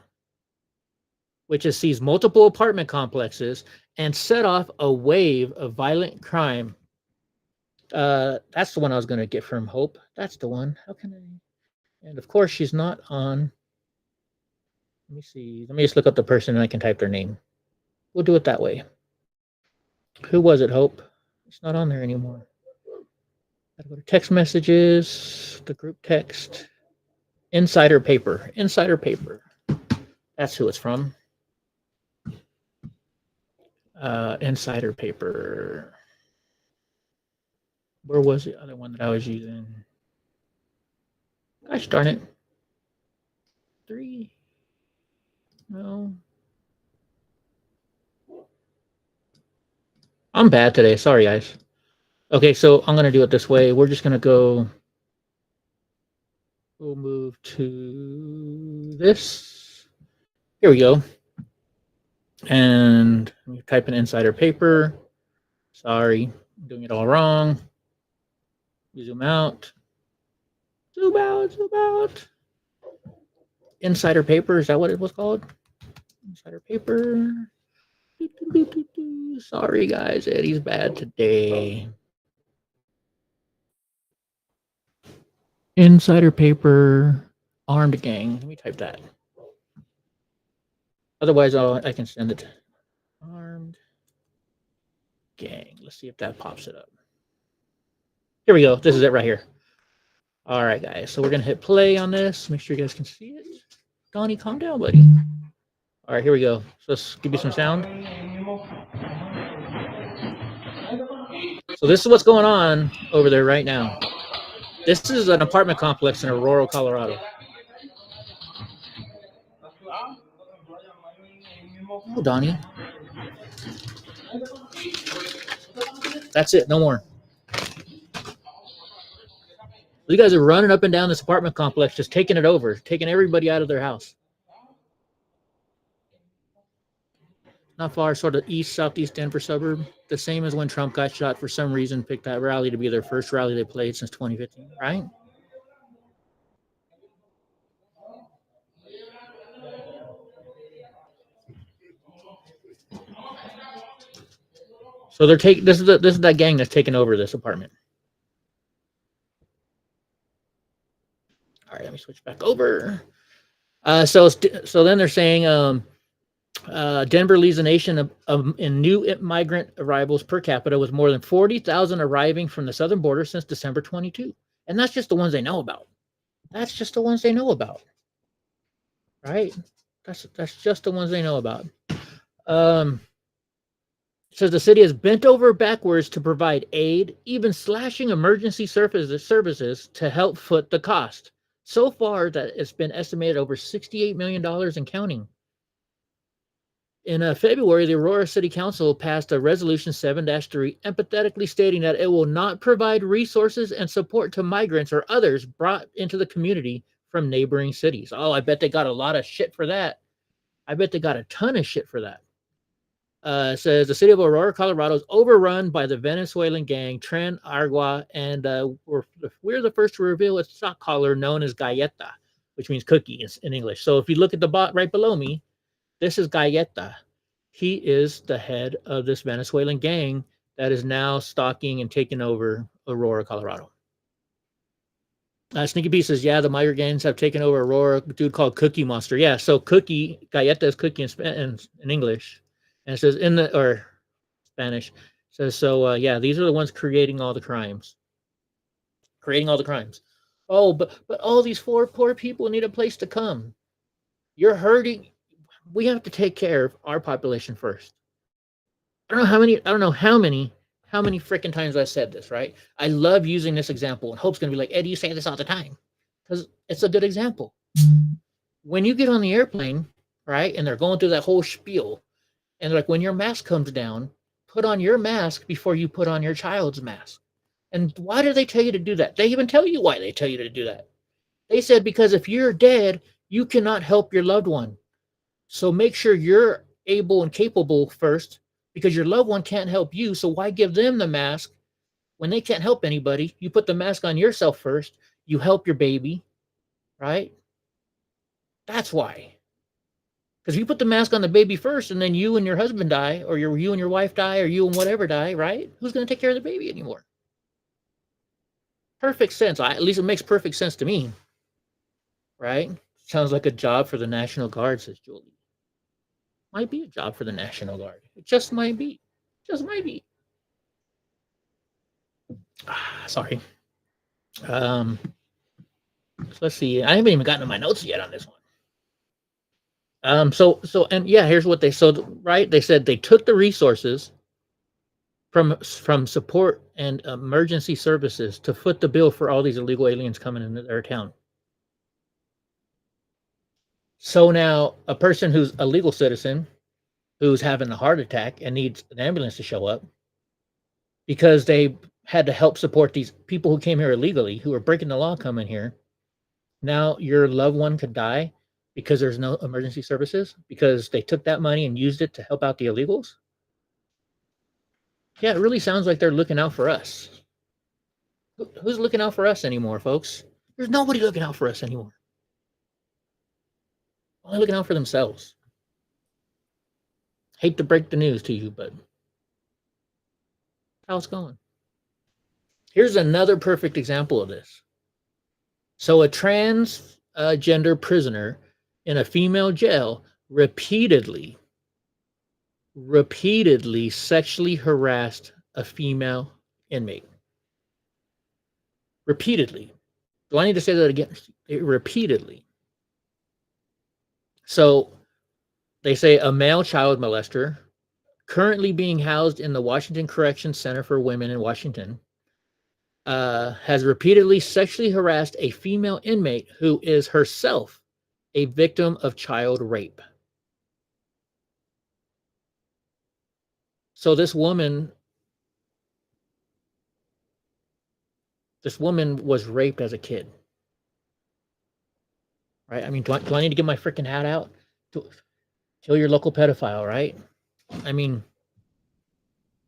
which has seized multiple apartment complexes and set off a wave of violent crime. That's the one I was going to get from Hope. That's the one. How can I? And of course, she's not on. Let me see. Let me just look up the person and I can type their name. We'll do it that way. Who was it, Hope? It's not on there anymore. Gotta go to text messages, the group text, insider paper. That's who it's from. Insider paper. Where was the other one that I was using? Gosh darn it. 3. No. I'm bad today. Sorry, guys. Okay, so I'm going to do it this way. We're just going to go. We'll move to this. Here we go. And we type in insider paper. Sorry, I'm doing it all wrong. We zoom out. Zoom out. Insider paper, is that what it was called? Insider paper. Sorry, guys. Eddie's bad today. Insider paper, armed gang. Let me type that. Otherwise, I can send it. Armed gang. Let's see if that pops it up. Here we go. This is it right here. All right, guys. So we're going to hit play on this. Make sure you guys can see it. Donnie, calm down, buddy. All right, here we go. So let's give you some sound. So this is what's going on over there right now. This is an apartment complex in Aurora, Colorado. Oh, Donnie. That's it. No more. You guys are running up and down this apartment complex, just taking it over, taking everybody out of their house. Not far, sort of east, southeast Denver suburb. The same as when Trump got shot. For some reason, picked that rally to be their first rally they played since 2015, right? So they're taking this is that gang that's taking over this apartment. All right, let me switch back over. So then they're saying Denver leads the nation in new migrant arrivals per capita, with more than 40,000 arriving from the southern border since December 22. And that's just the ones they know about. That's just the ones they know about. Right? That's just the ones they know about. Says the city has bent over backwards to provide aid, even slashing emergency services to help foot the cost. So far, that it's been estimated over $68 million and counting. In February, the Aurora City Council passed a Resolution 7-3, empathetically stating that it will not provide resources and support to migrants or others brought into the community from neighboring cities. Oh, I bet they got a lot of shit for that. I bet they got a ton of shit for that. Says the city of Aurora, Colorado is overrun by the Venezuelan gang Tren Aragua, and we're the first to reveal its stock caller known as Galleta, which means cookie in English. So if you look at the bot right below me, this is Galleta. He is the head of this Venezuelan gang that is now stalking and taking over Aurora, Colorado. Sneaky P says, yeah, the migrant gangs have taken over Aurora. A dude called Cookie Monster. Yeah, so Cookie, Galleta is cookie in English. And it says or Spanish. It says, so yeah, these are the ones creating all the crimes. Oh, but all these poor people need a place to come. You're hurting. We have to take care of our population first. I don't know how many freaking times I said this, right? I love using this example, and Hope's gonna be like, Eddie, you say this all the time. Because it's a good example. When you get on the airplane, right, and they're going through that whole spiel, and like when your mask comes down, put on your mask before you put on your child's mask. And why do they tell you to do that? They even tell you why they tell you to do that. They said, because if you're dead, you cannot help your loved one. So make sure you're able and capable first, because your loved one can't help you. So why give them the mask when they can't help anybody? You put the mask on yourself first. You help your baby, right? That's why. Because if you put the mask on the baby first, and then you and your husband die, or you and your wife die, or you and whatever die, right? Who's going to take care of the baby anymore? Perfect sense. At least it makes perfect sense to me, right? Sounds like a job for the National Guard, says Julie. Might be a job for the National Guard. It just might be. Just might be. Sorry. So let's see. I haven't even gotten to my notes yet on this one. And yeah, here's what they right. They said they took the resources from support and emergency services to foot the bill for all these illegal aliens coming into their town. So now a person who's a legal citizen who's having a heart attack and needs an ambulance to show up because they had to help support these people who came here illegally, who are breaking the law coming here. Now your loved one could die because there's no emergency services, because they took that money and used it to help out the illegals. Yeah, it really sounds like they're looking out for us. Who's looking out for us anymore, folks? There's nobody looking out for us anymore. Only looking out for themselves. Hate to break the news to you, but how it's going. Here's another perfect example of this. So a transgender prisoner in a female jail repeatedly sexually harassed a female inmate. Repeatedly. Do I need to say that again? Repeatedly. So they say a male child molester currently being housed in the Washington Correction Center for Women in Washington has repeatedly sexually harassed a female inmate who is herself a victim of child rape. So this woman was raped as a kid. Right? I mean, do I need to get my freaking hat out? To kill your local pedophile, right? I mean,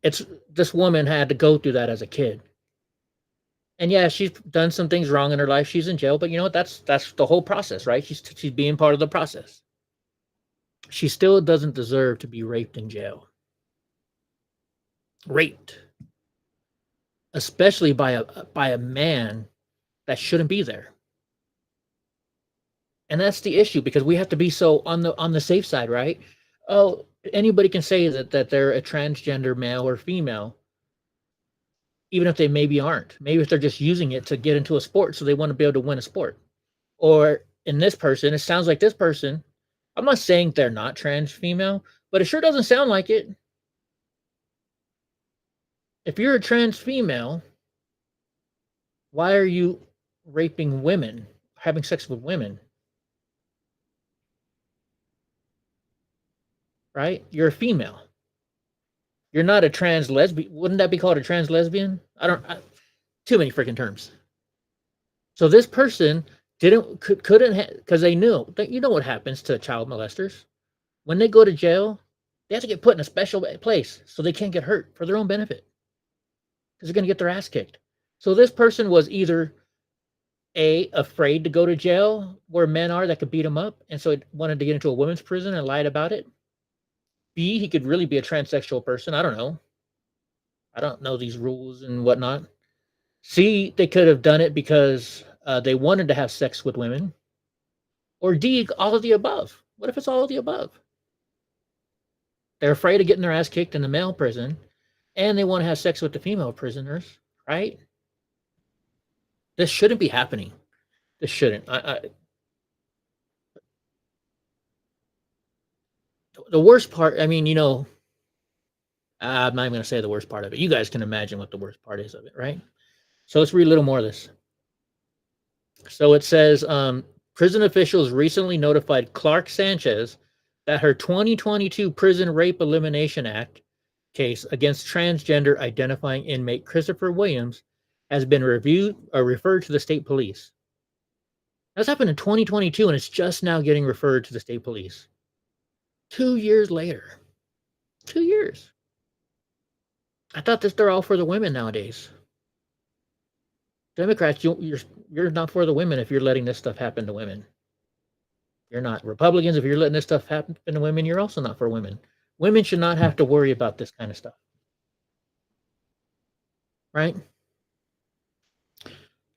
this woman had to go through that as a kid. And yeah, she's done some things wrong in her life. She's in jail, but you know what? That's the whole process, right? She's being part of the process. She still doesn't deserve to be raped in jail. Raped. Especially by a man that shouldn't be there. And that's the issue, because we have to be so on the safe side, right? Oh, anybody can say that they're a transgender male or female, even if they maybe aren't. Maybe if they're just using it to get into a sport, so they want to be able to win a sport. Or in this person, it sounds like this person, I'm not saying they're not trans female, but it sure doesn't sound like it. If you're a trans female, why are you raping women, having sex with women? Right? You're a female. You're not a trans lesbian. Wouldn't that be called a trans lesbian? Too many freaking terms. So this person couldn't, because they knew that, you know what happens to child molesters when they go to jail. They have to get put in a special place so they can't get hurt for their own benefit, because they're going to get their ass kicked. So this person was either afraid to go to jail where men are that could beat him up, and so he wanted to get into a women's prison and lied about it. B, he could really be a transsexual person. I don't know. I don't know these rules and whatnot. C, they could have done it because they wanted to have sex with women. Or D, all of the above. What if it's all of the above? They're afraid of getting their ass kicked in the male prison, and they want to have sex with the female prisoners, right? This shouldn't be happening. This shouldn't. The worst part, I mean, I'm not even going to say the worst part of it. You guys can imagine what the worst part is of it, right? So let's read a little more of this. So it says, prison officials recently notified Clark Sanchez that her 2022 Prison Rape Elimination Act case against transgender identifying inmate Christopher Williams has been referred to the state police. That's happened in 2022, and it's just now getting referred to the state police. 2 years later. 2 years. I thought they're all for the women nowadays. Democrats, you're not for the women if you're letting this stuff happen to women. You're not. Republicans, if you're letting this stuff happen to women, you're also not for women. Women should not have to worry about this kind of stuff. Right?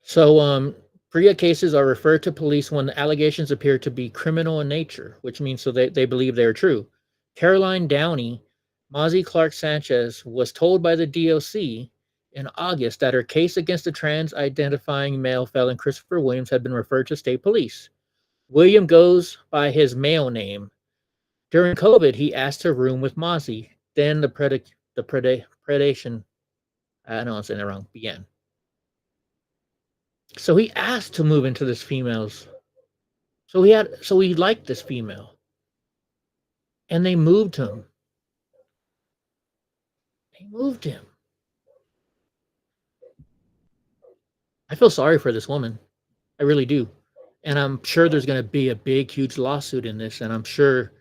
So, PREA cases are referred to police when the allegations appear to be criminal in nature, which means so they believe they are true. Caroline Downey, Mozzie Clark Sanchez, was told by the DOC in August that her case against the trans-identifying male felon Christopher Williams had been referred to state police. William goes by his male name. During COVID, he asked to room with Mozzie. Then the predation, I know I'm saying it wrong, began. So he asked to move into this female's. So he liked this female. And they moved him. They moved him. I feel sorry for this woman. I really do. And I'm sure there's going to be a big, huge lawsuit in this, and I'm sure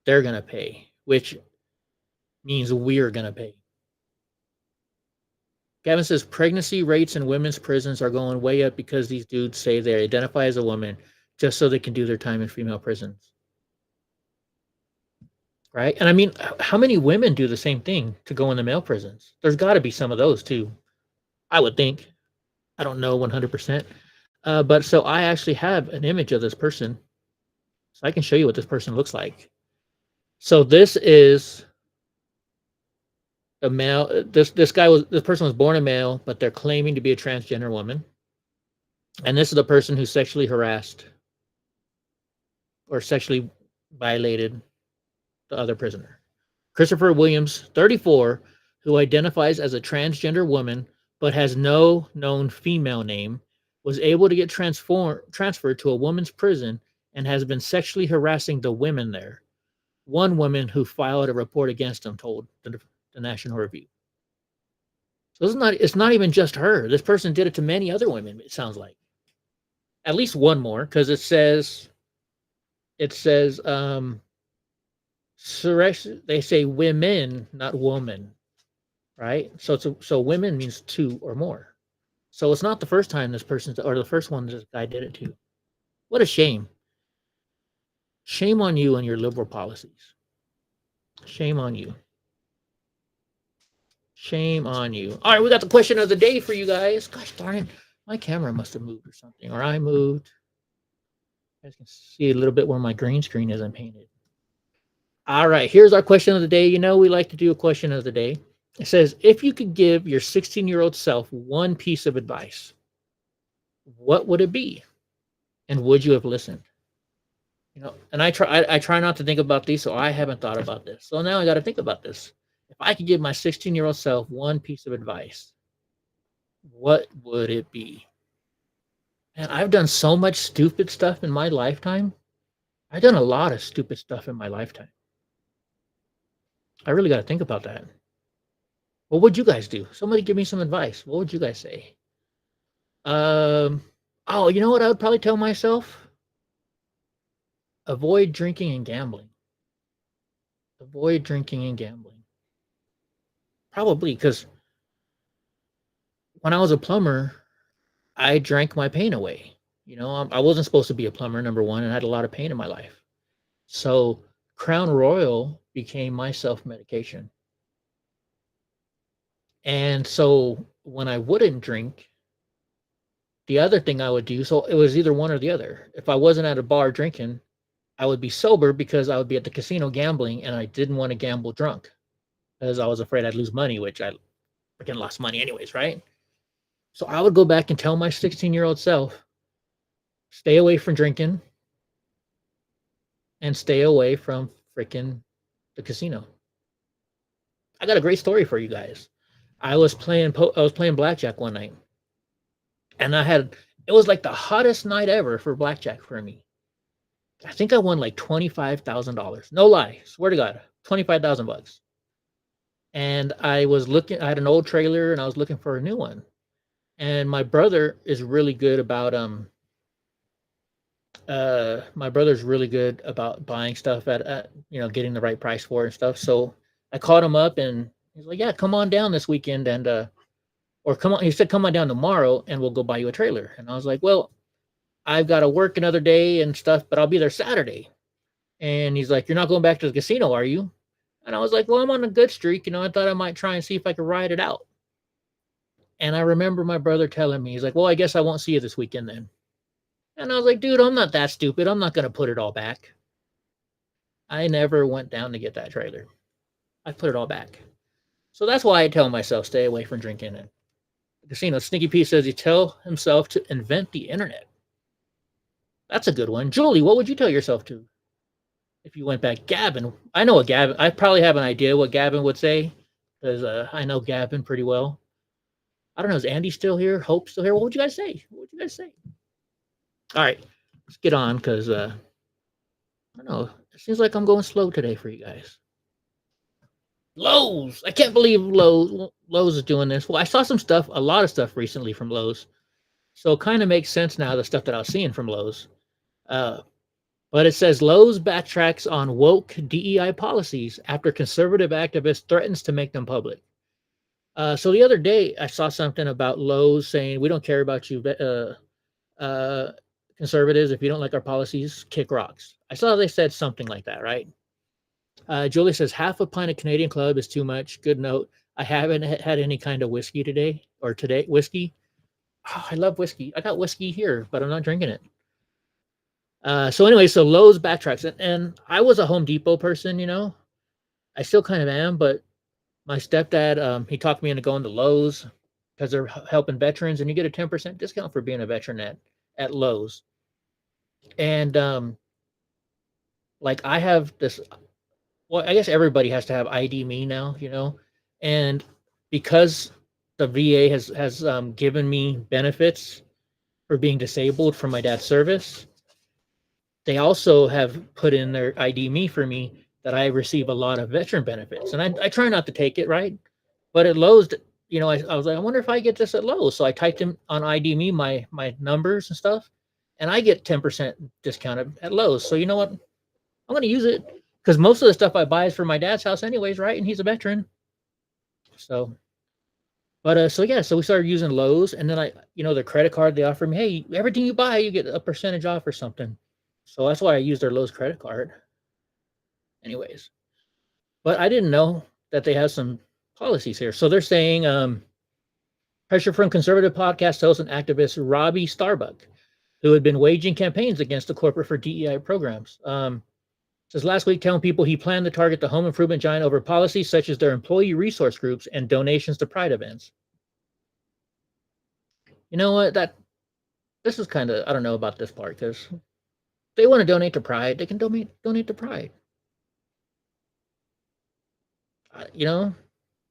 they're going to pay, which means we're going to pay. Gavin says pregnancy rates in women's prisons are going way up because these dudes say they identify as a woman just so they can do their time in female prisons. Right? And I mean, how many women do the same thing to go in the male prisons? There's got to be some of those too, I would think. I don't know 100%. But so I actually have an image of this person. So I can show you what this person looks like. So this is a male. This person was born a male, but they're claiming to be a transgender woman. And this is the person who sexually harassed or sexually violated the other prisoner. Christopher Williams, 34, who identifies as a transgender woman but has no known female name, was able to get transferred to a woman's prison and has been sexually harassing the women there. One woman who filed a report against him told the National Review. So it's not even just her. This person did it to many other women, it sounds like. At least one more, because it says they say women, not woman, right? So women means two or more. So it's not the first time this person, or the first one this guy did it to. What a shame. Shame on you and your liberal policies. Shame on you. Shame on you. All right, we got the question of the day for you guys. Gosh darn it. My camera must have moved or something, or I moved. You guys can see a little bit where my green screen is painted. All right, here's our question of the day. You know, we like to do a question of the day. It says, if you could give your 16-year-old self one piece of advice, what would it be? And would you have listened? You know, and I try not to think about these, so I haven't thought about this. So now I got to think about this. If I could give my 16-year-old self one piece of advice, what would it be? And I've done so much stupid stuff in my lifetime. I've done a lot of stupid stuff in my lifetime. I really got to think about that. What would you guys do? Somebody give me some advice. What would you guys say? Oh, you know what I would probably tell myself? Avoid drinking and gambling. Avoid drinking and gambling. Probably because when I was a plumber, I drank my pain away. You know, I wasn't supposed to be a plumber, number one, and I had a lot of pain in my life. So Crown Royal became my self-medication. And so when I wouldn't drink, the other thing I would do, so it was either one or the other. If I wasn't at a bar drinking, I would be sober because I would be at the casino gambling, and I didn't want to gamble drunk because I was afraid I'd lose money, which I freaking lost money anyways, right? So I would go back and tell my 16-year-old self, stay away from drinking and stay away from freaking the casino. I got a great story for you guys. I was playing blackjack one night, and it was like the hottest night ever for blackjack for me. I think I won like $25,000. No lie, swear to God, $25,000. And I had an old trailer, and I was looking for a new one. And my brother is really good about buying stuff at getting the right price for it and stuff. So I called him up, and he's like, yeah, come on down this weekend, and he said, come on down tomorrow and we'll go buy you a trailer. And I was like, well, I've got to work another day and stuff, but I'll be there Saturday. And he's like, you're not going back to the casino, are you? And I was like, well, I'm on a good streak. I thought I might try and see if I could ride it out. And I remember my brother telling me, he's like, well, I guess I won't see you this weekend then. And I was like, dude, I'm not that stupid. I'm not going to put it all back. I never went down to get that trailer. I put it all back. So that's why I tell myself, stay away from drinking. And the casino, Sneaky Pete says he tell himself to invent the internet. That's a good one. Julie, what would you tell yourself to if you went back? Gavin, I know what Gavin, I probably have an idea what Gavin would say because I know Gavin pretty well. I don't know, is Andy still here? Hope still here? What would you guys say? What would you guys say? All right, let's get on because I don't know. It seems like I'm going slow today for you guys. Lowe's. I can't believe Lowe's is doing this. Well, I saw some stuff, a lot of stuff recently from Lowe's. So it kind of makes sense now, the stuff that I was seeing from Lowe's. But it says Lowe's backtracks on woke DEI policies after conservative activist threatens to make them public. So the other day, I saw something about Lowe's saying, we don't care about you conservatives. If you don't like our policies, kick rocks. I saw they said something like that, right? Julie says, half a pint of Canadian Club is too much. Good note. I haven't had any kind of whiskey today. Whiskey. Oh, I love whiskey. I got whiskey here, but I'm not drinking it. So anyway, so Lowe's backtracks. And I was a Home Depot person, I still kind of am, but my stepdad, he talked me into going to Lowe's because they're helping veterans, and you get a 10% discount for being a veteran at Lowe's. And like I have this, well, I guess everybody has to have ID Me now, and because the VA has given me benefits for being disabled from my dad's service, they also have put in their ID Me for me that I receive a lot of veteran benefits. And I try not to take it, right? But at Lowe's, I was like, I wonder if I get this at Lowe's. So I typed in on ID Me my numbers and stuff, and I get 10% discount at Lowe's. So you know what? I'm going to use it because most of the stuff I buy is for my dad's house anyways, right? And he's a veteran. So, but so we started using Lowe's, and then the credit card they offer me, hey, everything you buy, you get a percentage off or something. So that's why I use their Lowe's credit card. Anyways, but I didn't know that they have some policies here. So they're saying pressure from conservative podcast host and activist Robbie Starbuck, who had been waging campaigns against the corporate for DEI programs. Says last week telling people he planned to target the home improvement giant over policies such as their employee resource groups and donations to Pride events. You know what? This is kind of, I don't know about this part, because they want to donate to Pride, they can donate to Pride.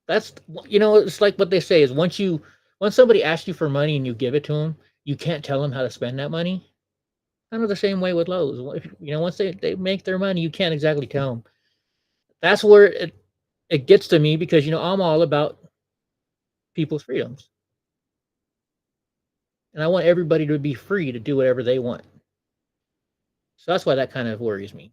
That's, it's like what they say is once somebody asks you for money and you give it to them, you can't tell them how to spend that money. Kind of the same way with Lowe's. Once they make their money, you can't exactly tell them. That's where it gets to me because, I'm all about people's freedoms. And I want everybody to be free to do whatever they want. So that's why that kind of worries me.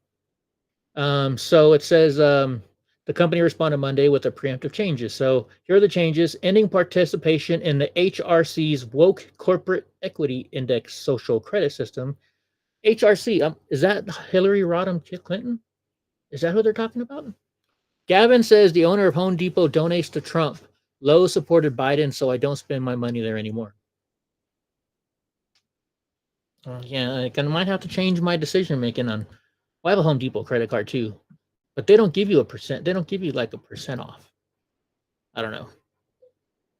So it says the company responded Monday with the preemptive changes. So here are the changes: ending participation in the HRC's woke corporate equity index social credit system. HRC, is that Hillary Rodham Clinton? Is that who they're talking about? Gavin says the owner of Home Depot donates to Trump. Lowe's supported Biden, so I don't spend my money there anymore. Yeah, I might have to change my decision making on. Well, I have a Home Depot credit card too, but they don't give you a percent. They don't give you like a percent off. I don't know.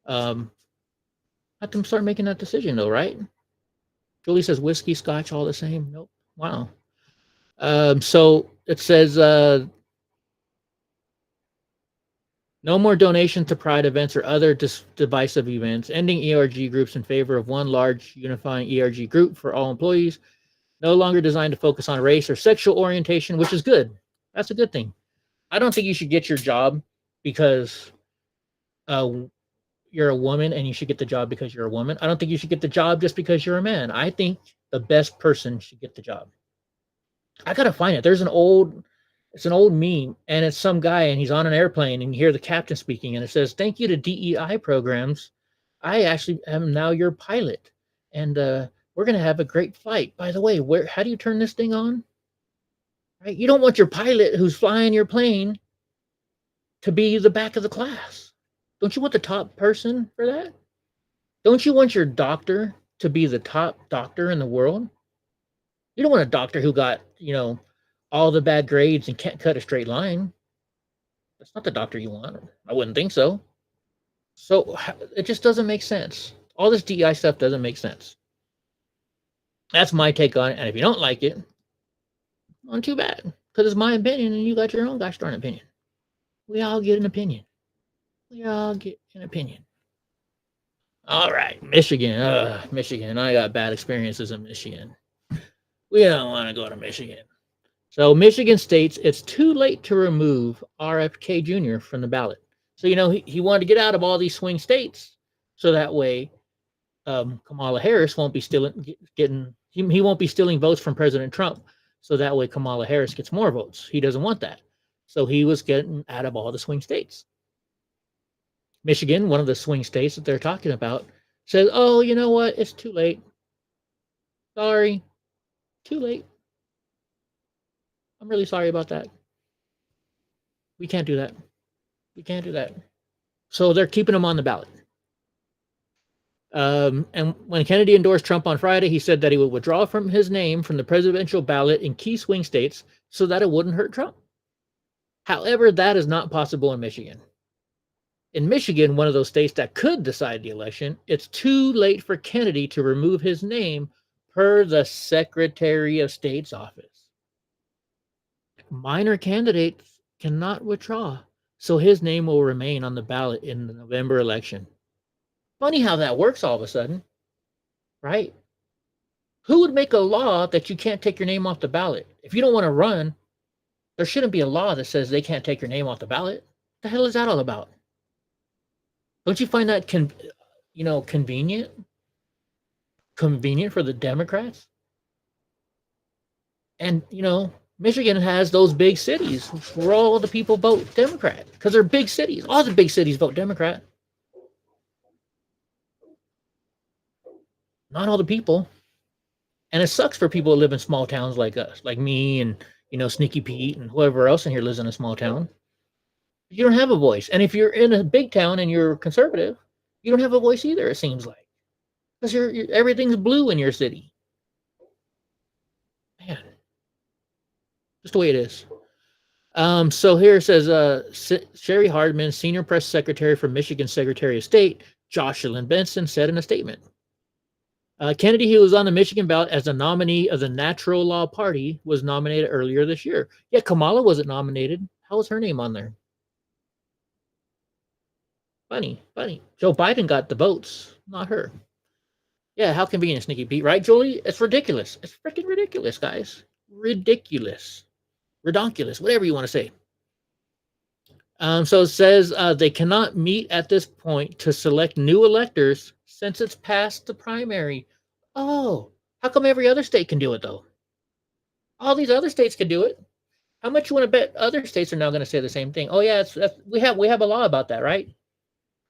I have to start making that decision though, right? Julie says whiskey, scotch, all the same. Nope. Wow. So it says no more donation to Pride events or other divisive events. Ending ERG groups in favor of one large unifying ERG group for all employees. No longer designed to focus on race or sexual orientation, which is good. That's a good thing. I don't think you should get your job because you're a woman and you should get the job because you're a woman. I don't think you should get the job just because you're a man. I think the best person should get the job. I gotta find it. It's an old meme, and it's some guy and he's on an airplane and you hear the captain speaking and it says, "Thank you to DEI programs, I actually am now your pilot. And we're going to have a great flight. By the way, how do you turn this thing on? Right? You don't want your pilot who's flying your plane to be the back of the class. Don't you want the top person for that? Don't you want your doctor to be the top doctor in the world? You don't want a doctor who got, all the bad grades and can't cut a straight line. That's not the doctor you want. I wouldn't think so. So it just doesn't make sense. All this DEI stuff doesn't make sense. That's my take on it. And if you don't like it, not too bad. Because it's my opinion and you got your own gosh darn opinion. We all get an opinion. We all get an opinion. All right, Michigan. Michigan. I got bad experiences in Michigan. We don't want to go to Michigan. So Michigan states it's too late to remove RFK Jr. from the ballot. So, he wanted to get out of all these swing states so that way Kamala Harris won't be he won't be stealing votes from President Trump. So that way Kamala Harris gets more votes. He doesn't want that. So he was getting out of all the swing states. Michigan, one of the swing states that they're talking about, says, oh, you know what? It's too late. Sorry. Too late. I'm really sorry about that. We can't do that. We can't do that. So they're keeping him on the ballot. And when Kennedy endorsed Trump on Friday, he said that he would withdraw from his name from the presidential ballot in key swing states so that it wouldn't hurt Trump. However, that is not possible in Michigan. In Michigan, one of those states that could decide the election, it's too late for Kennedy to remove his name per the Secretary of State's office. Minor candidates cannot withdraw, so his name will remain on the ballot in the November election. Funny how that works all of a sudden, right? Who would make a law that you can't take your name off the ballot? If you don't want to run, there shouldn't be a law that says they can't take your name off the ballot. What the hell is that all about? Don't you find that convenient? Convenient for the Democrats? And, Michigan has those big cities where all the people vote Democrat because they're big cities. All the big cities vote Democrat. Not all the people. And it sucks for people who live in small towns like us, like me and, Sneaky Pete and whoever else in here lives in a small town. You don't have a voice. And if you're in a big town and you're conservative, you don't have a voice either, it seems like. Because everything's blue in your city. Man. Just the way it is. So here it says, Sherry Hardman, Senior Press Secretary for Michigan Secretary of State, Jocelyn Benson, said in a statement. Kennedy, who was on the Michigan ballot as the nominee of the Natural Law Party, was nominated earlier this year. Yet Kamala wasn't nominated. How was her name on there? Funny. Joe Biden got the votes, not her. Yeah, how convenient, Sneaky Pete, right, Julie? It's ridiculous. It's freaking ridiculous, guys. Ridiculous. Redonkulous, whatever you want to say. So it says they cannot meet at this point to select new electors since it's past the primary. Oh, how come every other state can do it, though? All these other states can do it. How much you want to bet other states are now going to say the same thing? Oh, yeah, we have a law about that, right?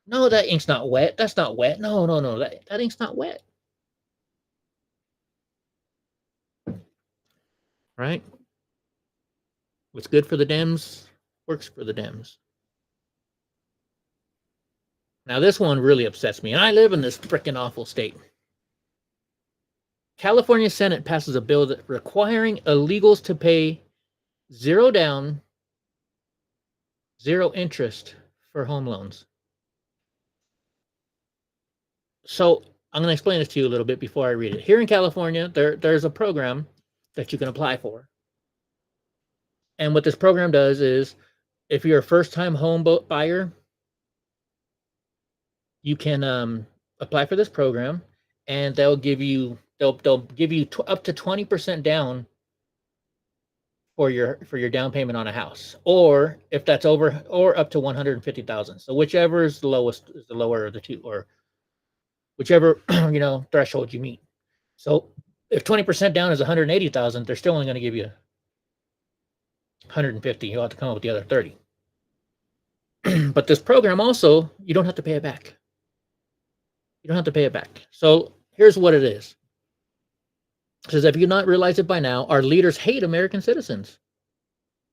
No, that ink's not wet. That's not wet. No. That ink's not wet. Right? What's good for the Dems works for the Dems. Now, this one really upsets me, and I live in this freaking awful state. California Senate passes a bill that requiring illegals to pay zero down, zero interest for home loans. So I'm going to explain this to you a little bit before I read it. Here in California, there's a program that you can apply for. And what this program does is, if you're a first-time home buyer, you can apply for this program, and they'll give you up to 20% down for your down payment on a house, or if that's over, or up to $150,000. So whichever is the lowest is the lower of the two, or whichever threshold you meet. So if 20% down is 180,000, they're still only going to give you 150. You'll have to come up with the other 30. But this program also, you don't have to pay it back. You don't have to pay it back. So here's what it is. It says, if you not realize it by now, our leaders hate American citizens.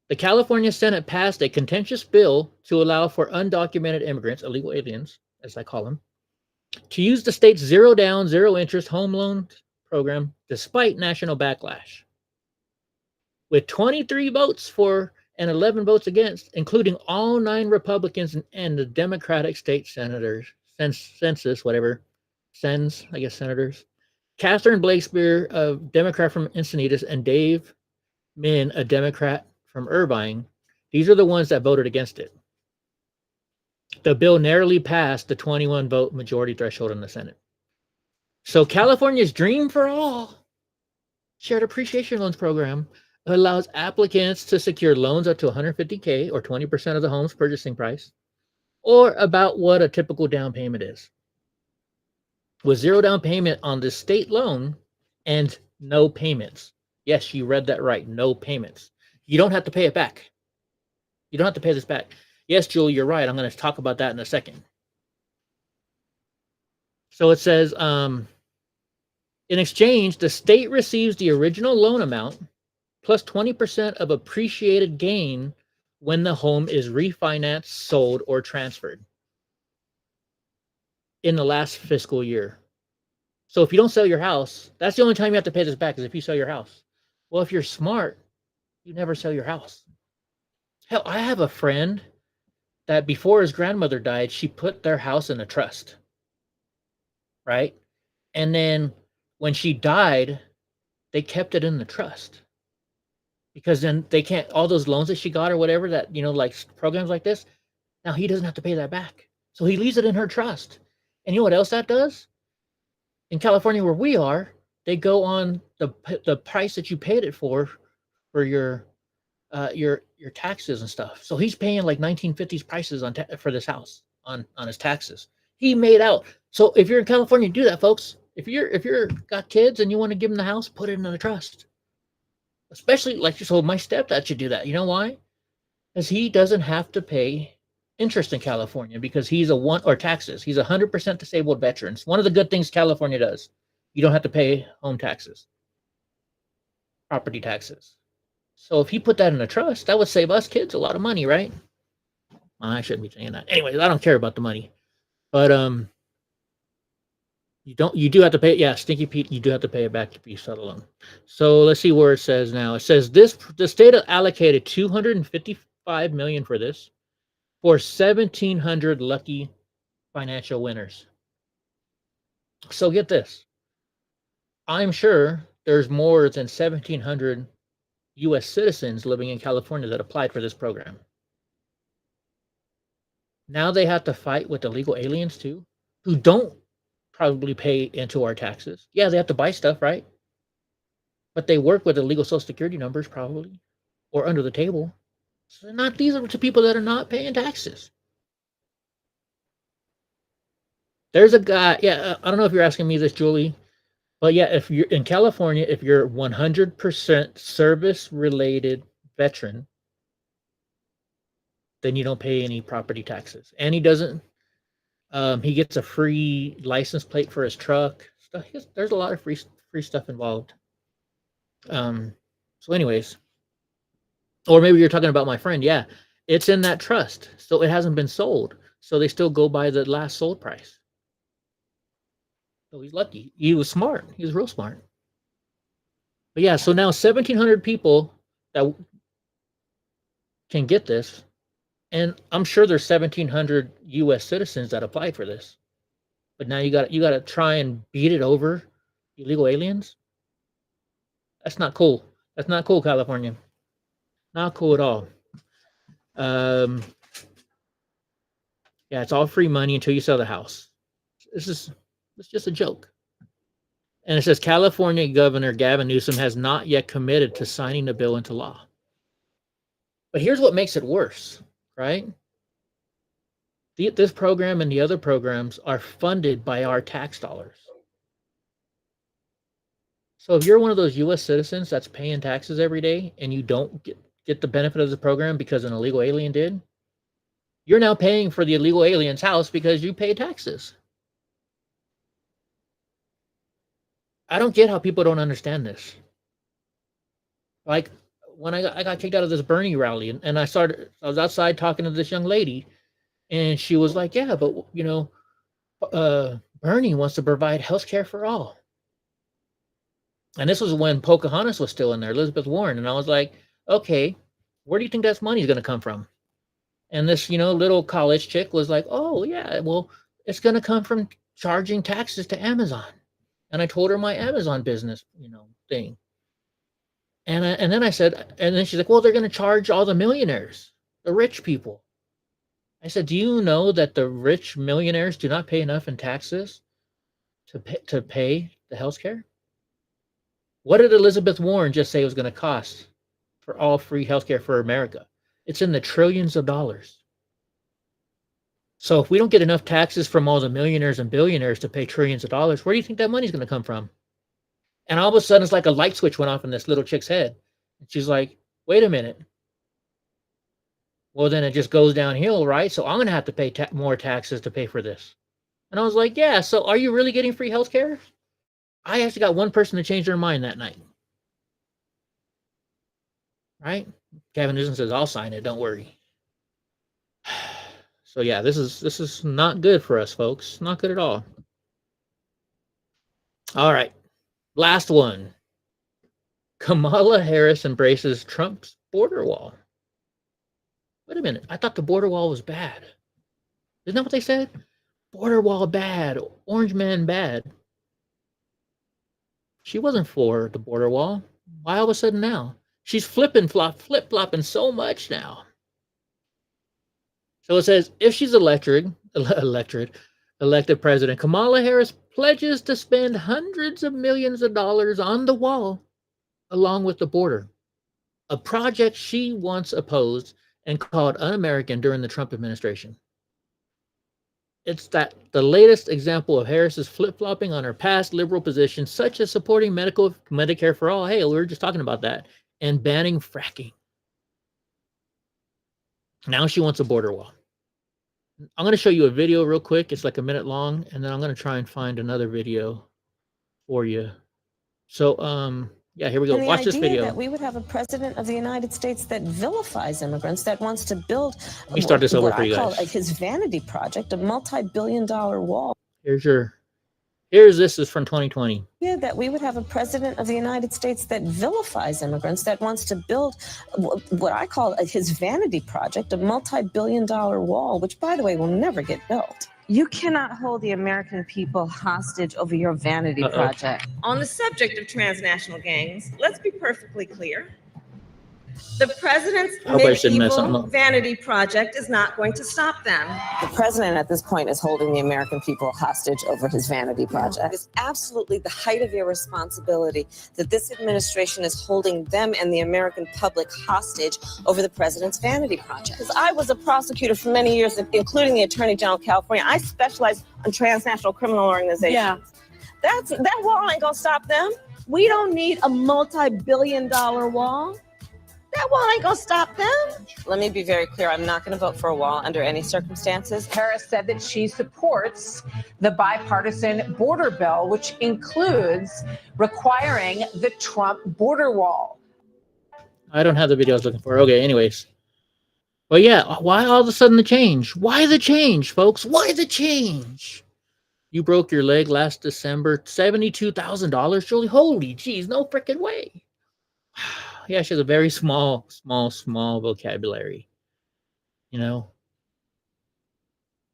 The California Senate passed a contentious bill to allow for undocumented immigrants, illegal aliens, as I call them, to use the state's zero down, zero interest home loan program despite national backlash. With 23 votes for and 11 votes against, including all 9 Republicans and the Democratic state senators, senators. Catherine Blakespear, a Democrat from Encinitas, and Dave Min, a Democrat from Irvine, these are the ones that voted against it. The bill narrowly passed the 21 vote majority threshold in the Senate. So California's Dream for All shared appreciation loans program allows applicants to secure loans up to $150K or 20% of the home's purchasing price, or about what a typical down payment is. With zero down payment on the state loan and no payments. Yes, you read that right. No payments. You don't have to pay it back. You don't have to pay this back. Yes, Julie, you're right. I'm going to talk about that in a second. So it says, in exchange, the state receives the original loan amount plus 20% of appreciated gain when the home is refinanced, sold, or transferred in the last fiscal year. So if you don't sell your house, that's the only time you have to pay this back, is if you sell your house. Well, if you're smart, you never sell your house. Hell, I have a friend that before his grandmother died, she put their house in a trust, right? And then when she died, they kept it in the trust. Because then they can't, all those loans that she got or whatever, that, like programs like this, now he doesn't have to pay that back. So he leaves it in her trust. And you know what else that does? In California, where we are, they go on the price that you paid it for your taxes and stuff. So he's paying like 1950s prices for this house on his taxes. He made out. So if you're in California, do that, folks. If you're got kids and you want to give them the house, put it in a trust. Especially my stepdad should do that. You know why? Because he doesn't have to pay interest in California because he's taxes. He's 100% disabled veterans. One of the good things California does, you don't have to pay home taxes, property taxes. So if he put that in a trust, that would save us kids a lot of money, right? Well, I shouldn't be saying that. Anyways, I don't care about the money, but you do have to pay. Yeah, Stinky Pete, you do have to pay it back to be settled on. So let's see where it says now. It says the state allocated $255 million for this for 1,700 lucky financial winners. So get this. I'm sure there's more than 1,700 U.S. citizens living in California that applied for this program. Now they have to fight with illegal aliens too, who don't probably pay into our taxes. Yeah, they have to buy stuff, right? But they work with illegal Social Security numbers probably, or under the table. So these are to people that are not paying taxes. There's a guy, I don't know if you're asking me this, Julie, but yeah, if you're in California, if you're 100% service-related veteran, then you don't pay any property taxes. And he doesn't, he gets a free license plate for his truck. There's a lot of free stuff involved. So anyways, or maybe you're talking about my friend. Yeah, it's in that trust. So it hasn't been sold. So they still go by the last sold price. So he's lucky. He was smart. He was real smart. But yeah, so now 1,700 people that can get this. And I'm sure there's 1,700 U.S. citizens that applied for this. But now you got to try and beat it over illegal aliens. That's not cool. That's not cool, California. Not cool at all. Yeah, it's all free money until you sell the house. It's just a joke. And it says California Governor Gavin Newsom has not yet committed to signing the bill into law. But here's what makes it worse, right? This program and the other programs are funded by our tax dollars. So if you're one of those U.S. citizens that's paying taxes every day and you don't get the benefit of the program because an illegal alien did, you're now paying for the illegal alien's house because you pay taxes. I don't get how people don't understand this. Like when I got kicked out of this Bernie rally, and I was outside talking to this young lady, and she was like, "Yeah, but Bernie wants to provide health care for all." And this was when Pocahontas was still in there, Elizabeth Warren, and I was like, "Okay, where do you think that money's going to come from?" And this, little college chick was like, "Oh yeah, well, it's going to come from charging taxes to Amazon." And I told her my Amazon business, thing. And then I said, and then she's like, "Well, they're going to charge all the millionaires, the rich people." I said, "Do you know that the rich millionaires do not pay enough in taxes to pay the health care?" What did Elizabeth Warren just say it was going to cost for all free healthcare for America? It's in the trillions of dollars. So if we don't get enough taxes from all the millionaires and billionaires to pay trillions of dollars, where do you think that money's going to come from? And all of a sudden, it's like a light switch went off in this little chick's head. And she's like, "Wait a minute. Well, then it just goes downhill, right? So I'm going to have to pay more taxes to pay for this." And I was like, "Yeah, so are you really getting free healthcare?" I actually got one person to change their mind that night. Right? Gavin Newsom says, "I'll sign it. Don't worry." So yeah, this is not good for us, folks. Not good at all. All right. Last one. Kamala Harris embraces Trump's border wall. Wait a minute. I thought the border wall was bad. Isn't that what they said? Border wall bad. Orange man bad. She wasn't for the border wall. Why all of a sudden now? She's flip-flopping so much now. So it says, if she's elected president, Kamala Harris pledges to spend hundreds of millions of dollars on the wall along with the border, a project she once opposed and called un-American during the Trump administration. It's the latest example of Harris's flip-flopping on her past liberal positions, such as supporting Medicare for all. Hey, we were just talking about that. And banning fracking. Now she wants a border wall. I'm going to show you a video real quick. It's like a minute long, and then I'm going to try and find another video for you. So, yeah, here we go. Watch this video. That we would have a president of the United States that vilifies immigrants, that wants to build Let me start this over for you guys. His vanity project, a multi-billion-dollar wall. Here's this is from 2020. Yeah, that we would have a president of the United States that vilifies immigrants, that wants to build what I call his vanity project, a multi-billion-dollar wall, which, by the way, will never get built. You cannot hold the American people hostage over your vanity project. On the subject of transnational gangs, let's be perfectly clear. The president's medieval vanity project is not going to stop them. The president at this point is holding the American people hostage over his vanity project. It's absolutely the height of irresponsibility that this administration is holding them and the American public hostage over the president's vanity project. Because I was a prosecutor for many years, including the Attorney General of California. I specialize on transnational criminal organizations. Yeah. That wall ain't gonna stop them. We don't need a multi-billion-dollar wall. That wall ain't gonna stop them. Let me be very clear. I'm not gonna vote for a wall under any circumstances. Harris said that she supports the bipartisan border bill, which includes requiring the Trump border wall. I don't have the video I was looking for. Okay, anyways. Well, yeah, why all of a sudden the change? Why the change, folks? Why the change? You broke your leg last December, $72,000, Julie. Holy geez, no freaking way. Yeah, she has a very small vocabulary. I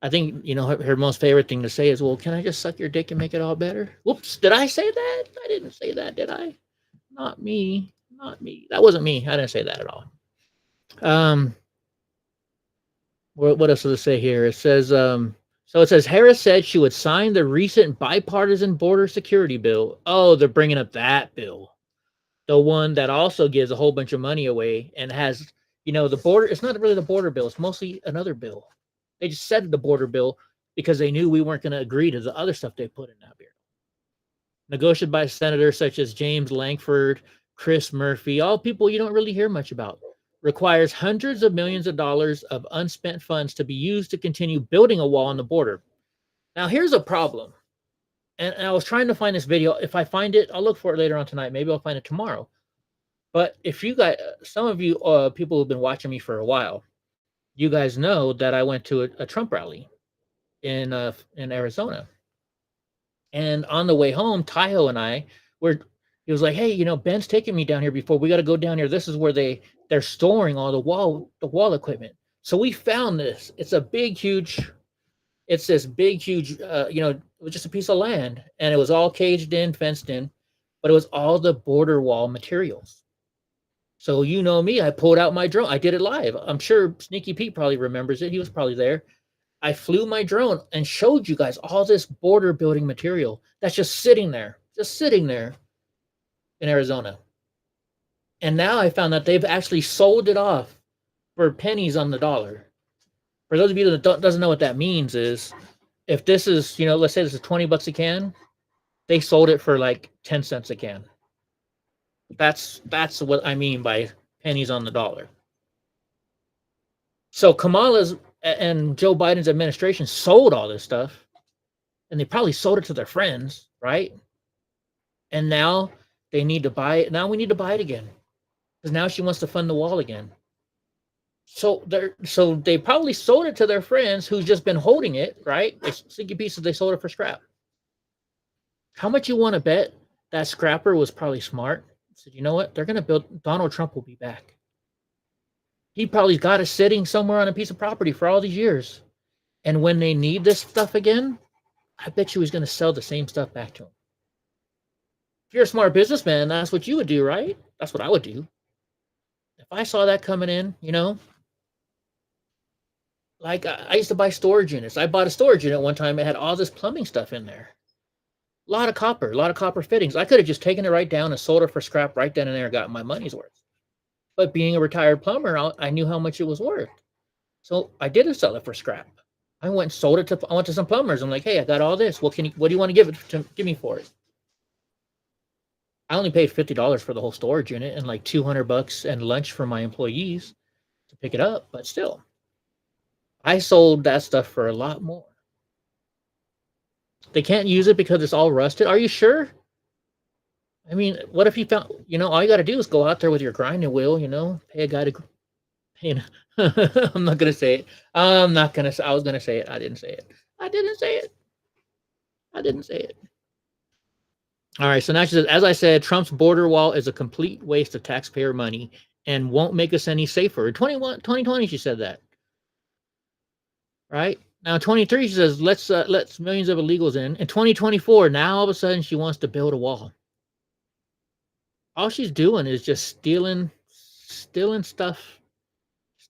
think, her most favorite thing to say is, well, can I just suck your dick and make it all better? Whoops, did I say that? I didn't say that, did I? Not me. That wasn't me. I didn't say that at all. What else does it say here? It says, so it says, Harris said she would sign the recent bipartisan border security bill. Oh, they're bringing up that bill. The one that also gives a whole bunch of money away and has, the border. It's not really the border bill. It's mostly another bill. They just said the border bill because they knew we weren't going to agree to the other stuff they put in that bill. Negotiated by senators such as James Lankford, Chris Murphy, all people you don't really hear much about. Requires hundreds of millions of dollars of unspent funds to be used to continue building a wall on the border. Now, here's a problem. And I was trying to find this video. If I find it, I'll look for it later on tonight. Maybe I'll find it tomorrow. But if you guys, some of you people who've been watching me for a while, you guys know that I went to a Trump rally in Arizona. And on the way home, Taiho and I he was like, "Hey, you know, Ben's taking me down here before. We got to go down here. This is where they're storing all the wall equipment." So we found this. It's this big, huge, it was just a piece of land, and it was all caged in, fenced in, but it was all the border wall materials. So you know me, I pulled out my drone. I did it live. I'm sure Sneaky Pete probably remembers it. He was probably there. I flew my drone and showed you guys all this border building material that's just sitting there in Arizona. And now I found that they've actually sold it off for pennies on the dollar. For those of you that doesn't know what that means is, if this is, let's say this is $20 a can, they sold it for like 10 cents a can. That's what I mean by pennies on the dollar. So Kamala's and Joe Biden's administration sold all this stuff, and they probably sold it to their friends, right? And now they need to buy it. Now we need to buy it again, because now she wants to fund the wall again. So they probably sold it to their friends who's just been holding it, right? Sneaky pieces, they sold it for scrap. How much you want to bet that scrapper was probably smart? Said, you know what? They're going to build, Donald Trump will be back. He probably got it sitting somewhere on a piece of property for all these years. And when they need this stuff again, I bet you he's going to sell the same stuff back to him. If you're a smart businessman, that's what you would do, right? That's what I would do. If I saw that coming in, like I used to buy storage units. I bought a storage unit one time. It had all this plumbing stuff in there. A lot of copper fittings. I could have just taken it right down and sold it for scrap right then and there and got my money's worth. But being a retired plumber, I knew how much it was worth. So I didn't sell it for scrap. I went and sold it I went to some plumbers. I'm like, hey, I got all this. What do you want to give me for it? I only paid $50 for the whole storage unit and like $200 and lunch for my employees to pick it up. But still, I sold that stuff for a lot more. They can't use it because it's all rusted. Are you sure? I mean, what if you found, all you got to do is go out there with your grinding wheel, pay a guy to, I'm not going to say it. I was going to say it. I didn't say it. All right. So now she says, as I said, Trump's border wall is a complete waste of taxpayer money and won't make us any safer. In 2020, she said that. Right? Now, 23, she says, let's millions of illegals in. In 2024, now all of a sudden she wants to build a wall. All she's doing is just stealing stuff.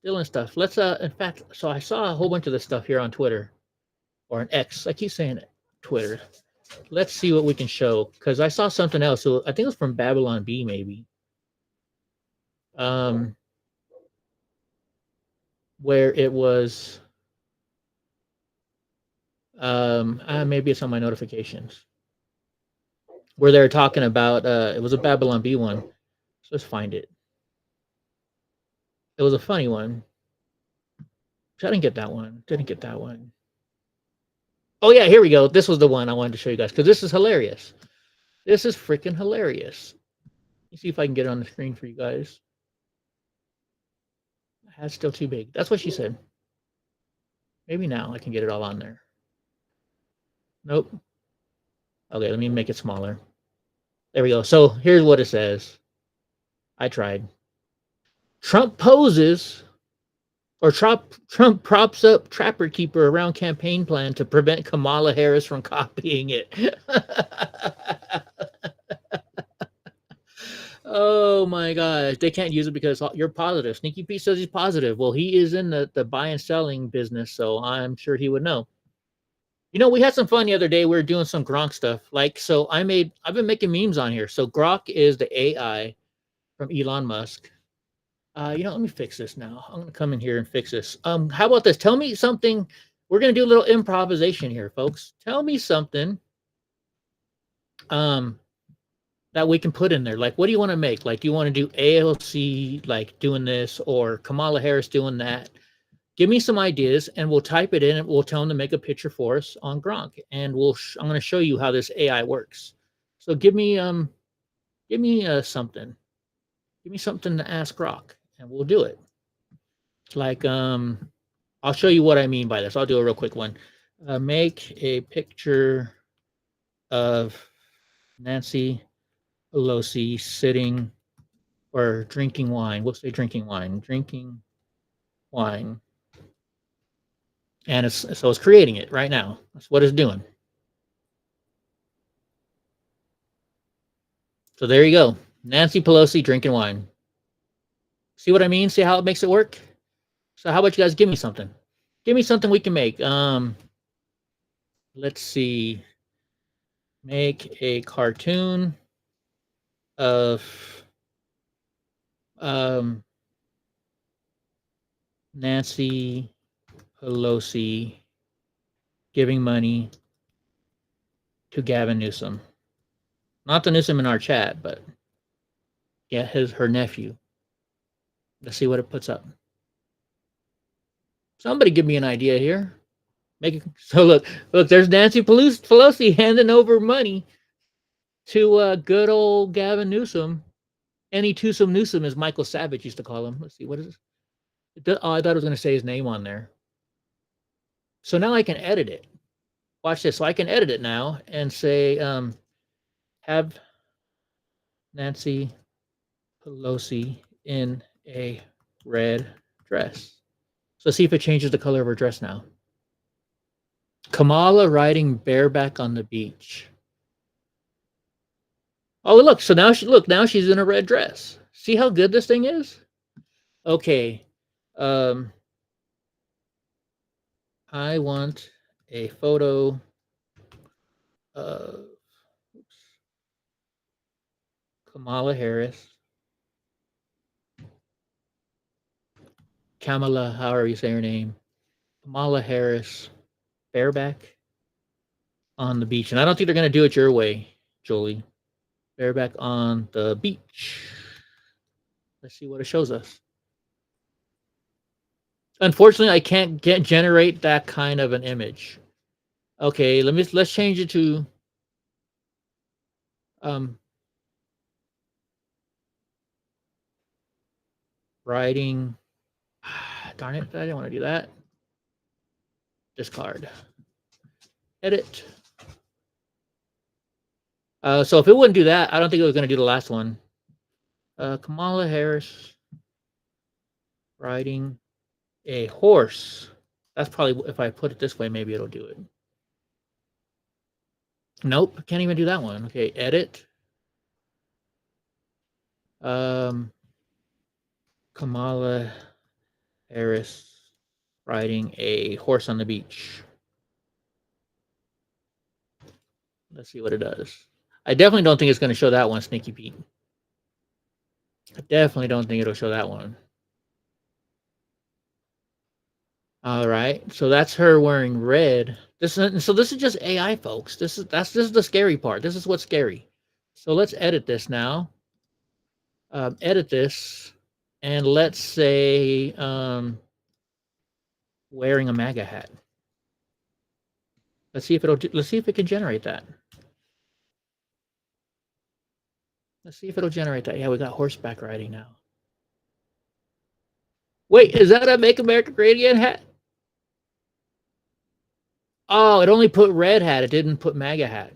Let's, in fact, so I saw a whole bunch of this stuff here on Twitter or on X. I keep saying it, Twitter. Let's see what we can show, because I saw something else. So I think it was from Babylon B, maybe. Where it was. Maybe it's on my notifications where they're talking about it was a Babylon B one. So let's find it. It was a funny one. I didn't get that one. Oh yeah, here we go. This was the one I wanted to show you guys because this is hilarious. This is freaking hilarious. Let me see if I can get it on the screen for you guys. That's still too big. That's what she said. Maybe now I can get it all on there. Nope. Okay, let me make it smaller. There we go. So here's what it says. I tried. Trump poses, or Trump props up Trapper Keeper around campaign plan to prevent Kamala Harris from copying it. Oh my gosh. They can't use it because you're positive. Sneaky Pete says he's positive. Well, he is in the buy and selling business, so I'm sure he would know. We had some fun the other day. We were doing some Gronk stuff. So I've been making memes on here. So Grok is the AI from Elon Musk. Let me fix this now. I'm going to come in here and fix this. How about this? Tell me something. We're going to do a little improvisation here, folks. Tell me something that we can put in there. Like, what do you want to make? Like, do you want to do AOC, like, doing this, or Kamala Harris doing that? give me some ideas, and we'll type it in, and we'll tell them to make a picture for us on Gronk, and I'm going to show you how this AI works. So give me something. Give me something to ask Grok, and we'll do it. Like I'll show you what I mean by this. I'll do a real quick one. Make a picture of Nancy Pelosi sitting or drinking wine. We'll say drinking wine. Drinking wine. And it's creating it right now. That's what it's doing. So there you go. Nancy Pelosi drinking wine. See what I mean? See how it makes it work? So how about you guys give me something? Give me something we can make. Let's see. Make a cartoon of Nancy Pelosi giving money to Gavin Newsom. Not the Newsom in our chat, but yeah, her nephew. Let's see what it puts up. Somebody give me an idea here. So look, there's Nancy Pelosi handing over money to good old Gavin Newsom. Any twosome Newsom, as Michael Savage used to call him. Let's see, what is this? Oh, I thought I was going to say his name on there. So now I can edit it. Watch this. So I can edit it now and say, have Nancy Pelosi in a red dress. So see if it changes the color of her dress now. Kamala riding bareback on the beach. Oh, look. So now she's in a red dress. See how good this thing is? Okay. I want a photo of Kamala Harris. Kamala, however you say her name. Kamala Harris, bareback on the beach. And I don't think they're going to do it your way, Jolie. Bareback on the beach. Let's see what it shows us. Unfortunately, I can't generate that kind of an image. Okay, let's change it to writing. Darn it, I didn't want to do that. Discard. Edit. So if it wouldn't do that, I don't think it was going to do the last one. Kamala Harris riding a horse. That's probably, if I put it this way, maybe it'll do it. Nope, can't even do that one. Okay, edit. Kamala Harris riding a horse on the beach. Let's see what it does. I definitely don't think it's going to show that one, Sneaky Pete. I definitely don't think it'll show that one. All right, so that's her wearing red. So this is just AI, folks. This is the scary part. This is what's scary. So let's edit this now. Edit this, and let's say wearing a MAGA hat. Let's see if it can generate that. Let's see if it'll generate that. Yeah, we got horseback riding now. Wait, is that a Make America Great Again hat? Oh, it only put red hat. It didn't put MAGA hat.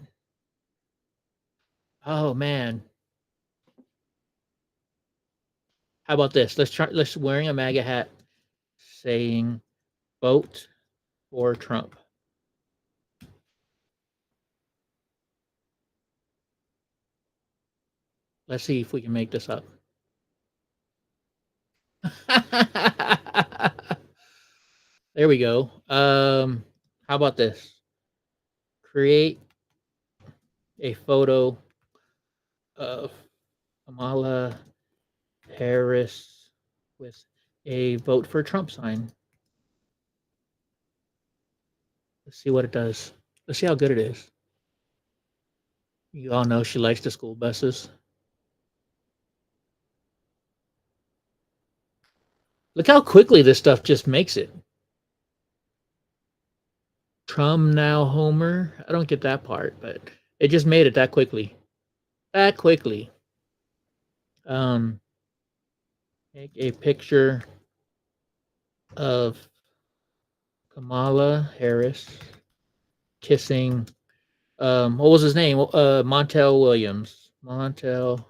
Oh man. How about this? Let's wearing a MAGA hat saying vote for Trump. Let's see if we can make this up. There we go. How about this? Create a photo of Kamala Harris with a vote for Trump sign. Let's see what it does. Let's see how good it is. You all know she likes the school buses. Look how quickly this stuff just makes it. Trum now Homer. I don't get that part, but it just made it that quickly. That quickly. Make a picture of Kamala Harris kissing what was his name? Montel Williams. Montel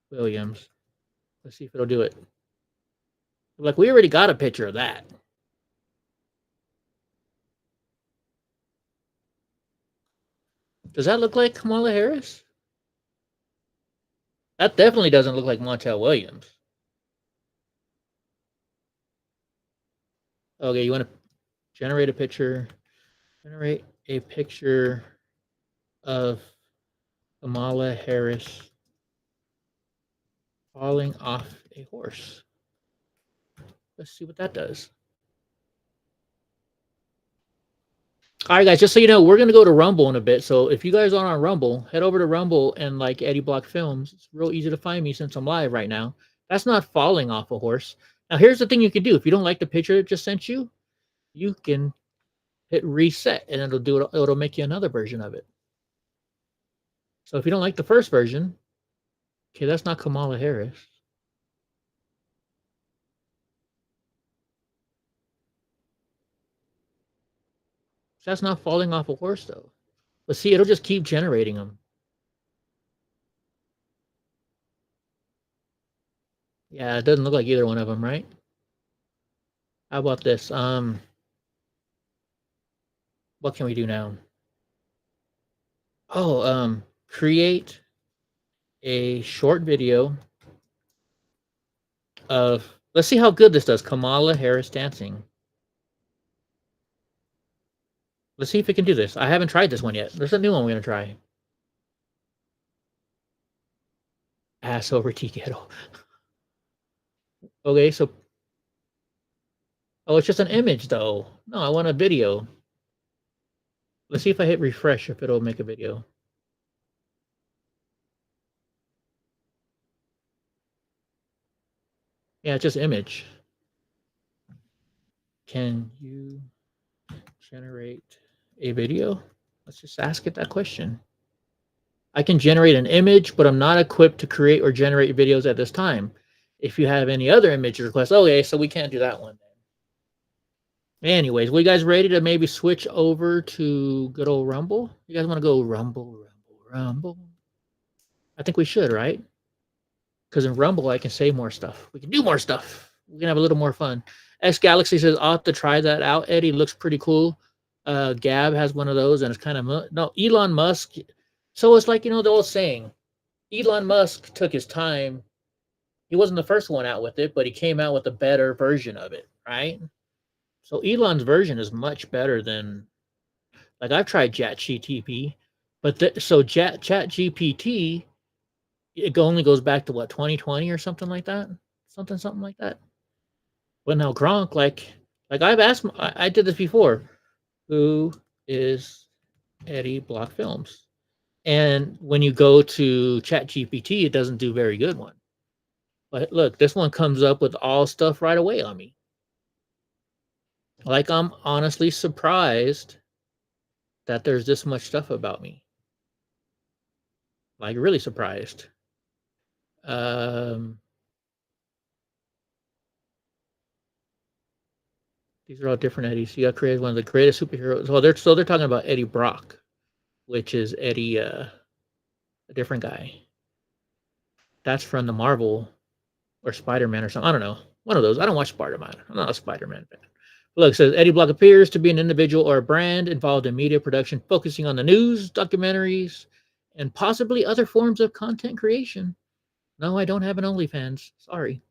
Williams. Let's see if it'll do it. Like, we already got a picture of that. Does that look like Kamala Harris? That definitely doesn't look like Montel Williams. Okay, you want to generate a picture. Generate a picture of Kamala Harris falling off a horse. Let's see what that does. All right, guys, just so you know, we're going to go to Rumble in a bit. So if you guys aren't on Rumble, head over to Rumble and like Eddie Block Films. It's real easy to find me since I'm live right now. That's not falling off a horse. Now, here's the thing you can do. If you don't like the picture it just sent you, you can hit reset and it'll make you another version of it. So if you don't like the first version, okay, that's not Kamala Harris. That's not falling off a horse, though. But see, it'll just keep generating them. Yeah, it doesn't look like either one of them, right? How about this? What can we do now? Oh, create a short video of, let's see how good this does. Kamala Harris dancing. Let's see if it can do this. I haven't tried this one yet. There's a new one we're going to try. Ass over tea kettle. Okay, so... Oh, it's just an image, though. No, I want a video. Let's see if I hit refresh, if it'll make a video. Yeah, it's just image. Can you generate a video? Let's just ask it that question. I can generate an image, but I'm not equipped to create or generate videos at this time. If you have any other image requests, okay, so we can't do that one. Anyways, we guys ready to maybe switch over to good old Rumble? You guys want to go Rumble? I think we should, right? Because in Rumble, I can say more stuff. We can do more stuff. We can have a little more fun. X Galaxy says, I'll have to try that out. Eddie, looks pretty cool. Gab has one of those, and it's kind of... No, Elon Musk... So it's like, you know, the old saying. Elon Musk took his time. He wasn't the first one out with it, but he came out with a better version of it, right? So Elon's version is much better than... Like, I've tried ChatGPT, but... So ChatGPT, it only goes back to, what, 2020 or something like that? Something like that. But now Gronk, like I've asked... I did this before. Who is Eddie Block Films? And when you go to ChatGPT, it doesn't do very good one. But look, this one comes up with all stuff right away on me. Like, I'm honestly surprised that there's this much stuff about me. Like, really surprised. These are all different Eddies. You got created one of the greatest superheroes. Well, they're talking about Eddie Brock, which is Eddie, a different guy. That's from the Marvel or Spider-Man or something. I don't know. One of those. I don't watch Spider-Man. I'm not a Spider-Man fan. Look, it says Eddie Block appears to be an individual or a brand involved in media production, focusing on the news, documentaries, and possibly other forms of content creation. No, I don't have an OnlyFans. Sorry.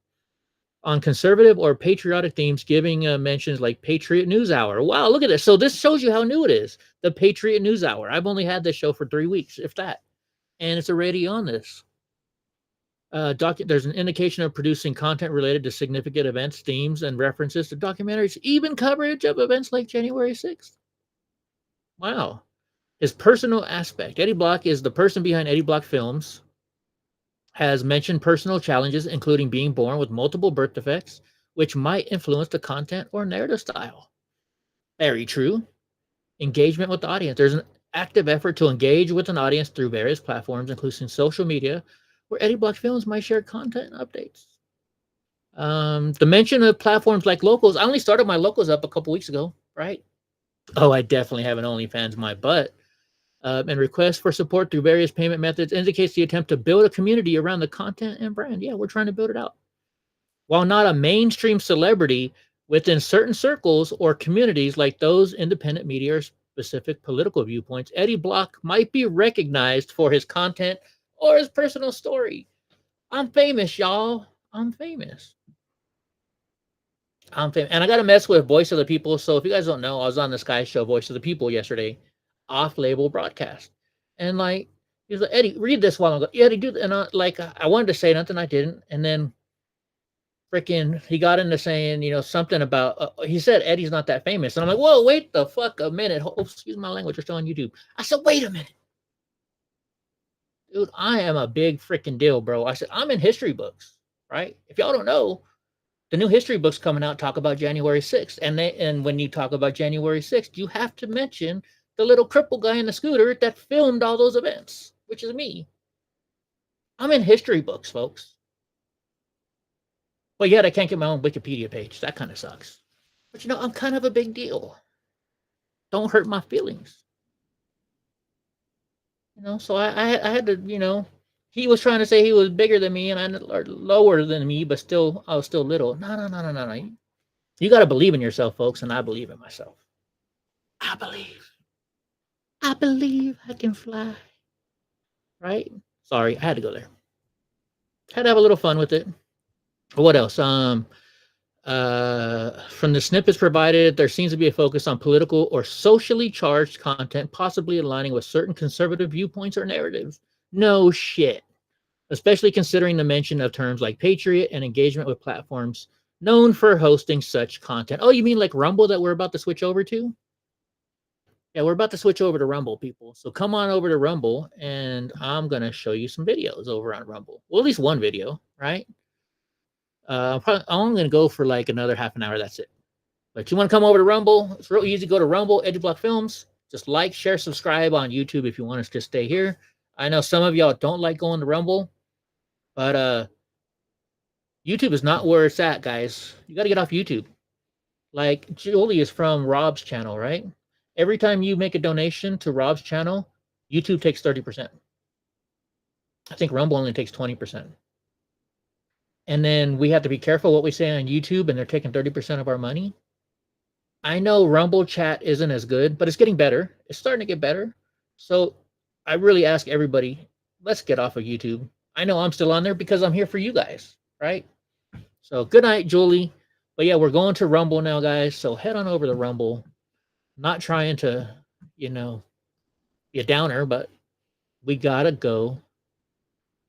On conservative or patriotic themes, giving mentions like Patriot News Hour. Wow, look at this. So this shows you how new it is. The Patriot News Hour. I've only had this show for 3 weeks, if that. And it's already on this. There's an indication of producing content related to significant events, themes, and references to documentaries, even coverage of events like January 6th. Wow. His personal aspect. Eddie Block is the person behind Eddie Block Films. Has mentioned personal challenges, including being born with multiple birth defects, which might influence the content or narrative style. Very true. Engagement with the audience. There's an active effort to engage with an audience through various platforms, including social media, where Eddie Block Films might share content and updates. The mention of platforms like Locals. I only started my Locals up a couple weeks ago, right? Oh, I definitely have an OnlyFans my butt. And requests for support through various payment methods indicates the attempt to build a community around the content and brand. Yeah, we're trying to build it out. While not a mainstream celebrity, within certain circles or communities like those independent media or specific political viewpoints, Eddie Block might be recognized for his content or his personal story. I'm famous, y'all. I'm famous. And I got to mess with Voice of the People. So if you guys don't know, I was on this guy's show, Voice of the People, yesterday, off-label broadcast. And like, he was like, Eddie, read this while I'm going, Eddie, do that. And I wanted to say nothing, I didn't. And then freaking, he got into saying, you know, something about, he said Eddie's not that famous. And I'm like, whoa, wait the fuck a minute. Oh, excuse my language, we're still on YouTube. I said, wait a minute. Dude, I am a big freaking deal, bro. I said, I'm in history books, right? If y'all don't know, the new history books coming out talk about January 6th. And when you talk about January 6th, you have to mention the little cripple guy in the scooter that filmed all those events, which is me. I'm in history books, folks. But yet I can't get my own Wikipedia page. That kind of sucks. But you know, I'm kind of a big deal. Don't hurt my feelings. You know, so I had to, you know, he was trying to say he was bigger than me and or lower than me, but still, I was still little. No. You got to believe in yourself, folks, and I believe in myself. I believe I can fly. Right? Sorry, I had to go there. Had to have a little fun with it. What else? From the snippets provided, there seems to be a focus on political or socially charged content, possibly aligning with certain conservative viewpoints or narratives. No shit. Especially considering the mention of terms like Patriot and engagement with platforms known for hosting such content. Oh, you mean like Rumble that we're about to switch over to? Yeah, we're about to switch over to Rumble, people. So come on over to Rumble, and I'm going to show you some videos over on Rumble. Well, at least one video, right? I'm going to go for like another half an hour. That's it. But you want to come over to Rumble? It's real easy. Go to Rumble, Eddie Block Films. Just like, share, subscribe on YouTube if you want us to stay here. I know some of y'all don't like going to Rumble, but YouTube is not where it's at, guys. You got to get off YouTube. Like, Julie is from Rob's channel, right? Every time you make a donation to Rob's channel, YouTube takes 30%. I think Rumble only takes 20%. And then we have to be careful what we say on YouTube, and they're taking 30% of our money. I know Rumble chat isn't as good, but it's getting better. It's starting to get better. So I really ask everybody, let's get off of YouTube. I know I'm still on there because I'm here for you guys, right? So good night, Julie. But yeah, we're going to Rumble now, guys. So head on over to Rumble. Not trying to, you know, be a downer, but we gotta go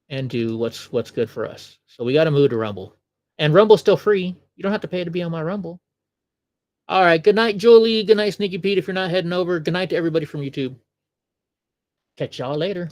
and do what's good for us. So we gotta move to Rumble. And Rumble's still free. You don't have to pay to be on my Rumble. All right. Good night, Julie. Good night, Sneaky Pete. If you're not heading over, good night to everybody from YouTube. Catch y'all later.